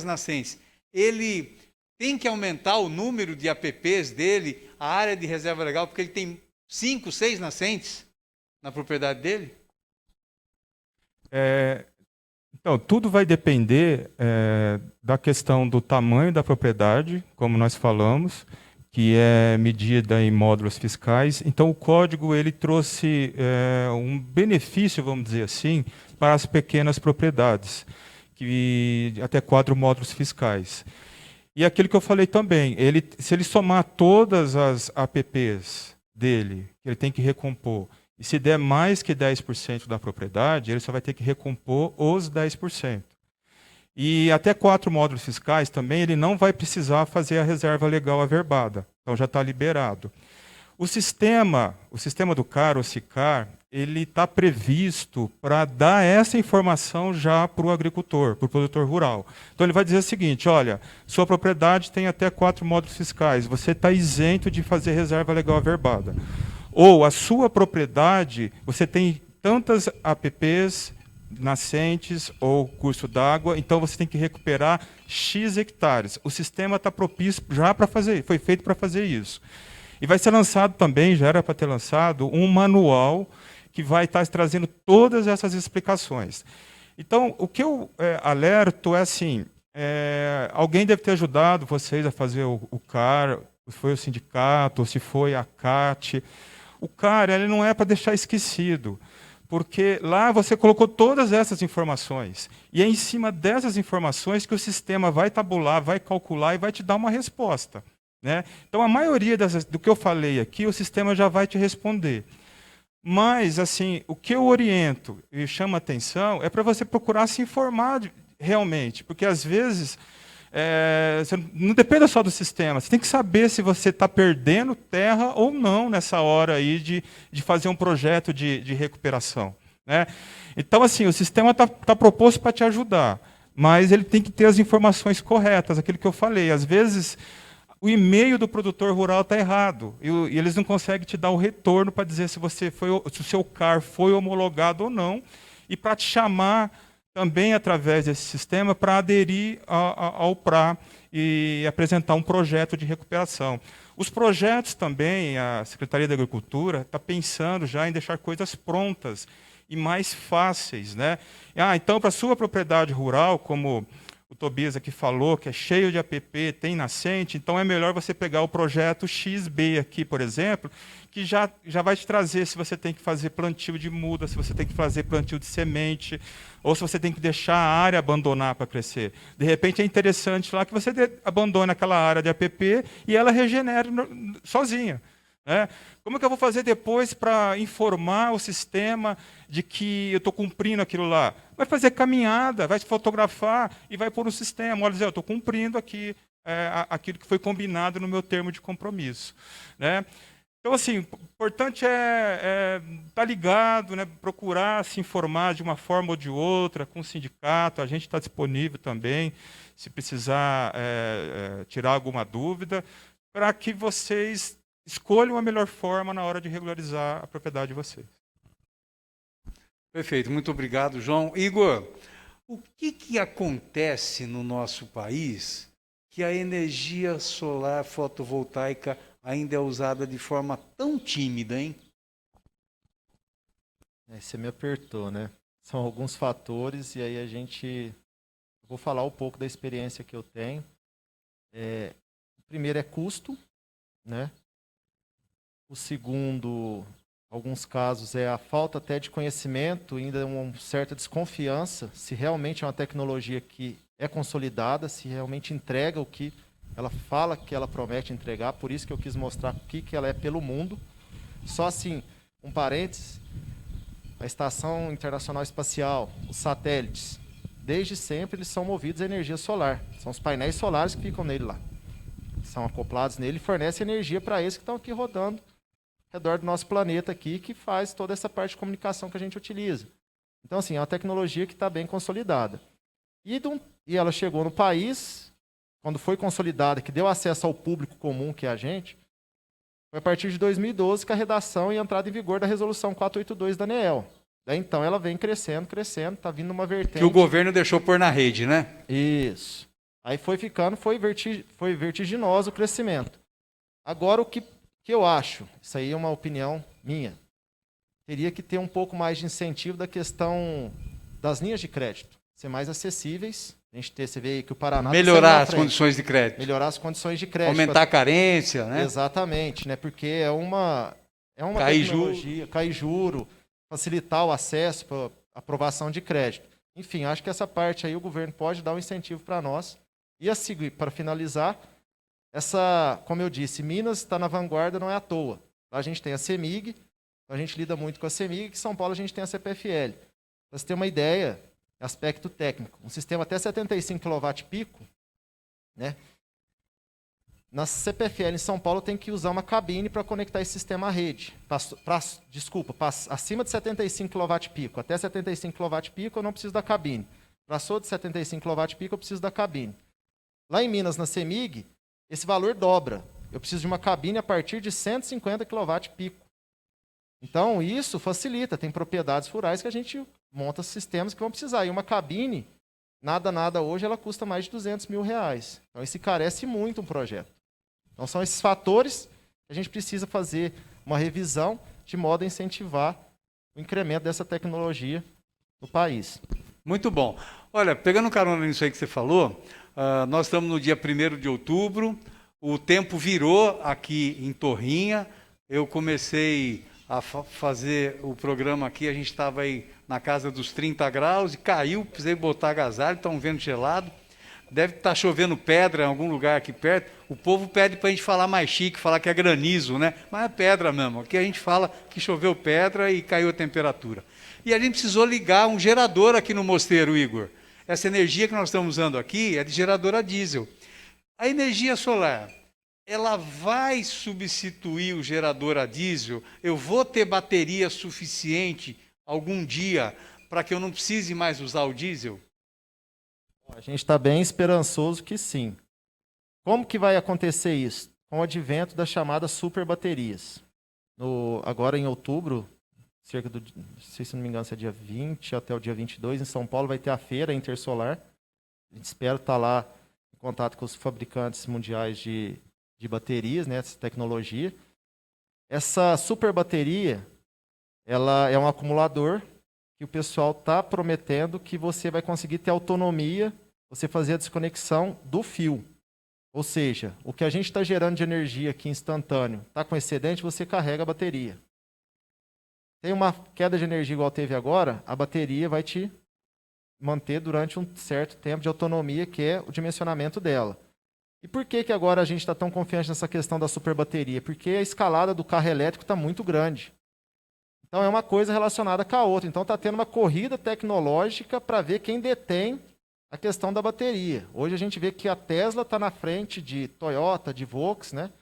Speaker 1: nascentes. Ele tem que aumentar o número de APPs dele, a área de reserva legal, porque ele tem 5, 6 nascentes na propriedade dele?
Speaker 5: Então, tudo vai depender da questão do tamanho da propriedade, como nós falamos, que é medida em módulos fiscais. Então, o código ele trouxe um benefício, vamos dizer assim, para as pequenas propriedades, que até 4 módulos fiscais. E aquilo que eu falei também, se ele somar todas as APPs dele, que ele tem que recompor, e se der mais que 10% da propriedade, ele só vai ter que recompor os 10%. E até 4 módulos fiscais também, ele não vai precisar fazer a reserva legal averbada. Então já está liberado. O sistema do CAR, o SICAR, ele está previsto para dar essa informação já para o agricultor, para o produtor rural. Então ele vai dizer o seguinte, olha, sua propriedade tem até 4 módulos fiscais, você está isento de fazer reserva legal averbada. Ou a sua propriedade, você tem tantas APPs, nascentes ou curso d'água, então você tem que recuperar X hectares. O sistema está propício já para fazer, foi feito para fazer isso. E vai ser lançado também, já era para ter lançado, um manual que vai estar trazendo todas essas explicações. Então, o que eu alerto é assim, alguém deve ter ajudado vocês a fazer o CAR, se foi o sindicato, ou se foi a CAT. O CAR ele não é para deixar esquecido, porque lá você colocou todas essas informações. E é em cima dessas informações que o sistema vai tabular, vai calcular e vai te dar uma resposta, né? Então, a maioria do que eu falei aqui, o sistema já vai te responder. Mas, assim, o que eu oriento e chamo a atenção é para você procurar se informar realmente, porque, às vezes, você não depende só do sistema, você tem que saber se você está perdendo terra ou não nessa hora aí de fazer um projeto de recuperação, né? Então, assim, o sistema está proposto para te ajudar, mas ele tem que ter as informações corretas, aquilo que eu falei. Às vezes, o e-mail do produtor rural está errado e eles não conseguem te dar o retorno para dizer se o seu CAR foi homologado ou não, e para te chamar também através desse sistema para aderir ao PRA e apresentar um projeto de recuperação. Os projetos também, a Secretaria da Agricultura está pensando já em deixar coisas prontas e mais fáceis, né? Então, para a sua propriedade rural, como o Tobias aqui falou, que é cheio de APP, tem nascente, então é melhor você pegar o projeto XB aqui, por exemplo, que já vai te trazer se você tem que fazer plantio de muda, se você tem que fazer plantio de semente, ou se você tem que deixar a área abandonar para crescer. De repente é interessante lá que você abandone aquela área de APP e ela regenere sozinha, né? Como é que eu vou fazer depois para informar o sistema de que eu estou cumprindo aquilo lá? Vai fazer caminhada, vai se fotografar e vai pôr no sistema. Olha, eu estou cumprindo aqui aquilo que foi combinado no meu termo de compromisso, né? Então, assim, o importante é estar ligado, né? Procurar se informar de uma forma ou de outra com o sindicato. A gente está disponível também, se precisar tirar alguma dúvida, para que vocês escolham a melhor forma na hora de regularizar a propriedade de vocês.
Speaker 1: Perfeito, muito obrigado, João. Igor, o que acontece no nosso país que a energia solar fotovoltaica ainda é usada de forma tão tímida, hein?
Speaker 6: Aí você me apertou, né? São alguns fatores e aí vou falar um pouco da experiência que eu tenho. O primeiro é custo, né? O segundo, alguns casos, é a falta até de conhecimento, ainda uma certa desconfiança se realmente é uma tecnologia que é consolidada, se realmente entrega o que ela fala que ela promete entregar. Por isso que eu quis mostrar o que ela é pelo mundo. Só assim, um parênteses, a Estação Internacional Espacial, os satélites, desde sempre eles são movidos a energia solar. São os painéis solares que ficam nele lá. São acoplados nele e fornecem energia para eles que estão aqui rodando ao redor do nosso planeta aqui, que faz toda essa parte de comunicação que a gente utiliza. Então, assim, é uma tecnologia que está bem consolidada. E ela chegou no país, quando foi consolidada, que deu acesso ao público comum, que é a gente, foi a partir de 2012 que a redação e a entrada em vigor da Resolução 482 da ANEEL. Daí, então, ela vem crescendo, está vindo uma vertente...
Speaker 1: Que o governo deixou pôr na rede, né?
Speaker 6: Isso. Aí foi vertiginoso o crescimento. Agora, o que eu acho, isso aí é uma opinião minha, teria que ter um pouco mais de incentivo da questão das linhas de crédito, ser mais acessíveis. Você vê aí que o Paraná...
Speaker 1: Melhorar as condições de crédito.
Speaker 6: Melhorar as condições de crédito.
Speaker 1: Aumentar a carência, né?
Speaker 6: Exatamente, né? Porque é uma
Speaker 1: cair
Speaker 6: tecnologia, cair juro, facilitar o acesso para aprovação de crédito. Enfim, acho que essa parte aí o governo pode dar um incentivo para nós. E a seguir, para finalizar, como eu disse, Minas está na vanguarda, não é à toa. Lá a gente tem a CEMIG, a gente lida muito com a CEMIG, que em São Paulo a gente tem a CPFL. Para você ter uma ideia, aspecto técnico, um sistema até 75 kW pico, né? Na CPFL em São Paulo tem que usar uma cabine para conectar esse sistema à rede. Acima de 75 kW pico, até 75 kW pico eu não preciso da cabine. Passou de 75 kW pico eu preciso da cabine. Lá em Minas, na CEMIG, esse valor dobra. Eu preciso de uma cabine a partir de 150 kW pico. Então, isso facilita. Tem propriedades rurais que a gente monta sistemas que vão precisar. E uma cabine, nada hoje, ela custa mais de R$200 mil. Então, isso encarece muito um projeto. Então, são esses fatores que a gente precisa fazer uma revisão de modo a incentivar o incremento dessa tecnologia no país.
Speaker 1: Muito bom. Olha, pegando carona nisso aí que você falou, nós estamos no dia 1º de outubro, o tempo virou aqui em Torrinha, eu comecei a fazer o programa aqui, a gente estava aí na casa dos 30 graus e caiu, precisei botar agasalho, está um vento gelado, deve estar chovendo pedra em algum lugar aqui perto, o povo pede para a gente falar mais chique, falar que é granizo, né? Mas é pedra mesmo, aqui a gente fala que choveu pedra e caiu a temperatura. E a gente precisou ligar um gerador aqui no mosteiro, Igor. Essa energia que nós estamos usando aqui é de gerador a diesel. A energia solar, ela vai substituir o gerador a diesel? Eu vou ter bateria suficiente algum dia para que eu não precise mais usar o diesel?
Speaker 6: A gente está bem esperançoso que sim. Como que vai acontecer isso? Com o advento das chamadas superbaterias. Agora em outubro, cerca do, se não me engano, se é dia 20 até o dia 22, em São Paulo vai ter a feira Intersolar. A gente espera estar lá em contato com os fabricantes mundiais de baterias, né, essa tecnologia. Essa superbateria, ela é um acumulador que o pessoal está prometendo que você vai conseguir ter autonomia, você fazer a desconexão do fio. Ou seja, o que a gente está gerando de energia aqui instantâneo, está com excedente, você carrega a bateria. Tem uma queda de energia igual teve agora, a bateria vai te manter durante um certo tempo de autonomia, que é o dimensionamento dela. E por que agora a gente está tão confiante nessa questão da superbateria? Porque a escalada do carro elétrico está muito grande. Então é uma coisa relacionada com a outra. Então está tendo uma corrida tecnológica para ver quem detém a questão da bateria. Hoje a gente vê que a Tesla está na frente de Toyota, de Volks, né?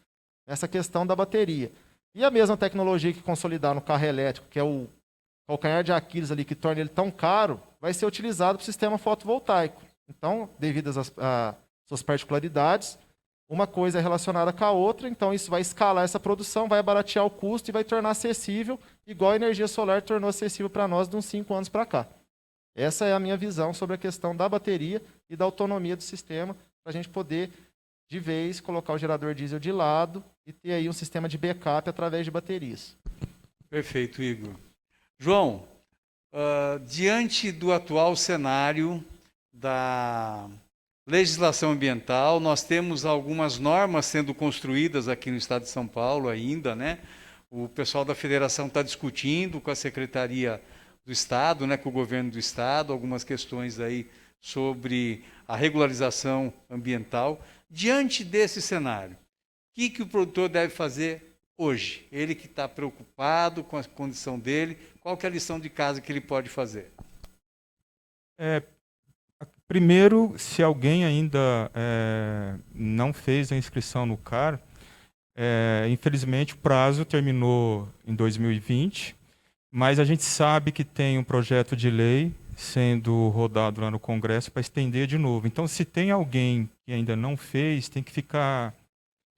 Speaker 6: Essa questão da bateria. E a mesma tecnologia que consolidar no carro elétrico, que é o calcanhar de Aquiles ali, que torna ele tão caro, vai ser utilizado para o sistema fotovoltaico. Então, devido às suas particularidades, uma coisa é relacionada com a outra, então isso vai escalar essa produção, vai baratear o custo e vai tornar acessível, igual a energia solar tornou acessível para nós de uns 5 anos para cá. Essa é a minha visão sobre a questão da bateria e da autonomia do sistema, para a gente poder, de vez, colocar o gerador diesel de lado e ter aí um sistema de backup através de baterias.
Speaker 1: Perfeito, Igor. João, diante do atual cenário da legislação ambiental, nós temos algumas normas sendo construídas aqui no estado de São Paulo ainda, né? O pessoal da federação está discutindo com a Secretaria do Estado, né, com o governo do Estado, algumas questões aí sobre a regularização ambiental. Diante desse cenário, o que o produtor deve fazer hoje? Ele que está preocupado com a condição dele, qual que é a lição de casa que ele pode fazer?
Speaker 5: Primeiro, se alguém ainda não fez a inscrição no CAR, infelizmente o prazo terminou em 2020, mas a gente sabe que tem um projeto de lei sendo rodado lá no Congresso para estender de novo. Então, se tem alguém que ainda não fez, tem que ficar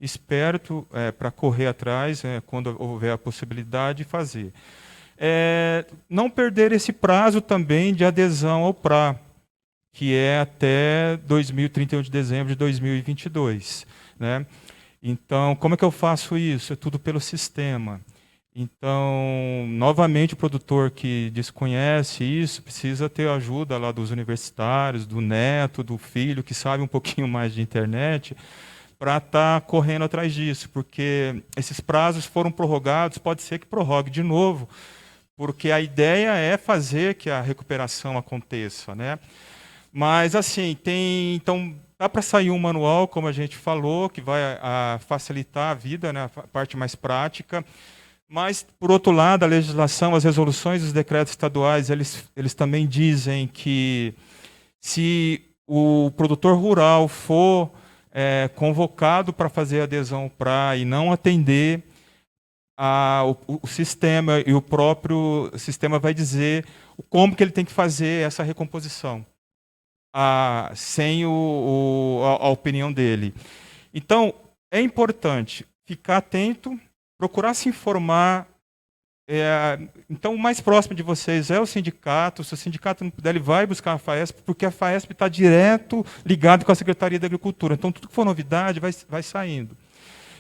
Speaker 5: esperto para correr atrás quando houver a possibilidade de fazer. Não perder esse prazo também de adesão ao PRA, que é até 31 de dezembro de 2022. Né? Então, como é que eu faço isso? É tudo pelo sistema. Então, novamente, o produtor que desconhece isso precisa ter a ajuda lá dos universitários, do neto, do filho, que sabe um pouquinho mais de internet, para estar correndo atrás disso, porque esses prazos foram prorrogados, pode ser que prorrogue de novo, porque a ideia é fazer que a recuperação aconteça, né? Mas, assim, então, dá para sair um manual, como a gente falou, que vai facilitar a vida, né, a parte mais prática. Mas, por outro lado, a legislação, as resoluções dos decretos estaduais, eles também dizem que se o produtor rural for convocado para fazer adesão ao PRA e não atender, o sistema e o próprio sistema vai dizer como que ele tem que fazer essa recomposição, sem a opinião dele. Então, é importante ficar atento, procurar se informar. Então, o mais próximo de vocês é o sindicato. Se o sindicato não puder, ele vai buscar a FAESP, porque a FAESP está direto ligado com a Secretaria da Agricultura. Então, tudo que for novidade vai saindo.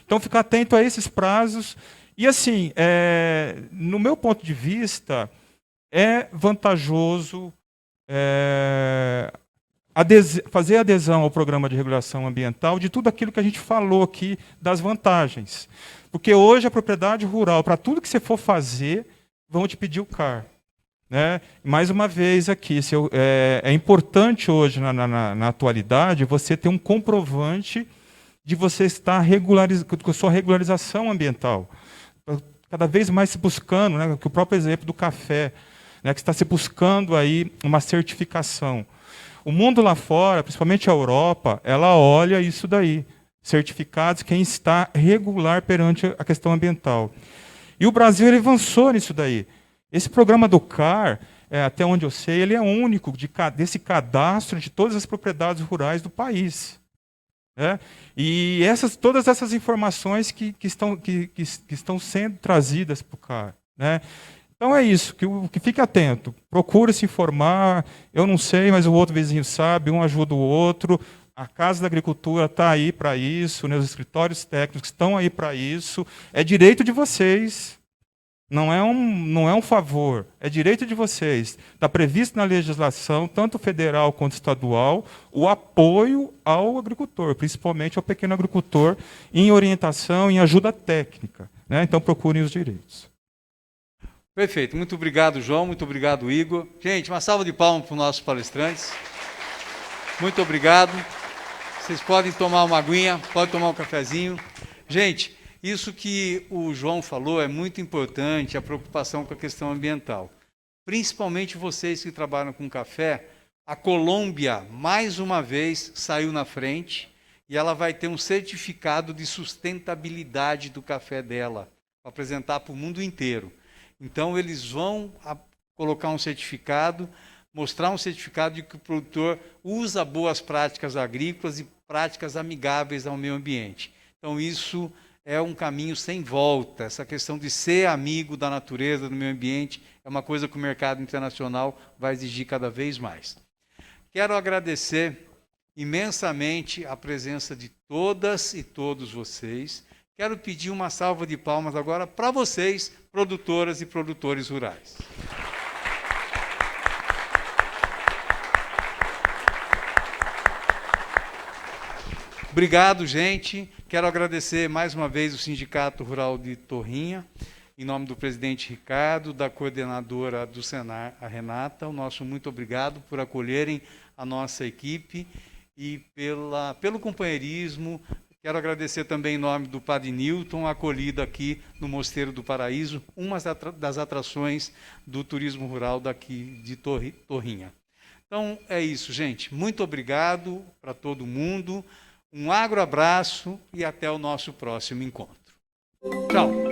Speaker 5: Então, ficar atento a esses prazos. E, assim, no meu ponto de vista, é vantajoso fazer adesão ao programa de regulação ambiental de tudo aquilo que a gente falou aqui das vantagens. Porque hoje a propriedade rural, para tudo que você for fazer, vão te pedir o CAR. Né? Mais uma vez aqui, é importante hoje, na atualidade, você ter um comprovante de você estar com a sua regularização ambiental. Cada vez mais se buscando, né, que o próprio exemplo do café, né, que está se buscando aí uma certificação. O mundo lá fora, principalmente a Europa, ela olha isso daí. Certificados, quem está regular perante a questão ambiental. E o Brasil ele avançou nisso daí. Esse programa do CAR, até onde eu sei, ele é único desse cadastro de todas as propriedades rurais do país. Né? E todas essas informações que estão sendo trazidas para o CAR. Né? Então é isso, que fique atento, procure se informar, eu não sei, mas o outro vizinho sabe, um ajuda o outro. A Casa da Agricultura está aí para isso, né? Os escritórios técnicos estão aí para isso. É direito de vocês, não é um favor, é direito de vocês. Está previsto na legislação, tanto federal quanto estadual, o apoio ao agricultor, principalmente ao pequeno agricultor, em orientação, em ajuda técnica. Né? Então procurem os direitos.
Speaker 1: Perfeito, muito obrigado, João, muito obrigado, Igor. Gente, uma salva de palmas para os nossos palestrantes. Muito obrigado. Vocês podem tomar uma aguinha, podem tomar um cafezinho. Gente, isso que o João falou é muito importante, a preocupação com a questão ambiental. Principalmente vocês que trabalham com café, a Colômbia, mais uma vez, saiu na frente e ela vai ter um certificado de sustentabilidade do café dela, para apresentar para o mundo inteiro. Então, eles vão colocar um certificado, mostrar um certificado de que o produtor usa boas práticas agrícolas e práticas amigáveis ao meio ambiente. Então, isso é um caminho sem volta. Essa questão de ser amigo da natureza, do meio ambiente, é uma coisa que o mercado internacional vai exigir cada vez mais. Quero agradecer imensamente a presença de todas e todos vocês. Quero pedir uma salva de palmas agora para vocês, produtoras e produtores rurais. Obrigado, gente. Quero agradecer mais uma vez o Sindicato Rural de Torrinha, em nome do presidente Ricardo, da coordenadora do Senar, a Renata. O nosso muito obrigado por acolherem a nossa equipe e pelo companheirismo. Quero agradecer também em nome do Padre Newton, a acolhida aqui no Mosteiro do Paraíso, uma das atrações do turismo rural daqui de Torrinha. Então, é isso, gente. Muito obrigado para todo mundo. Um abraço e até o nosso próximo encontro. Tchau!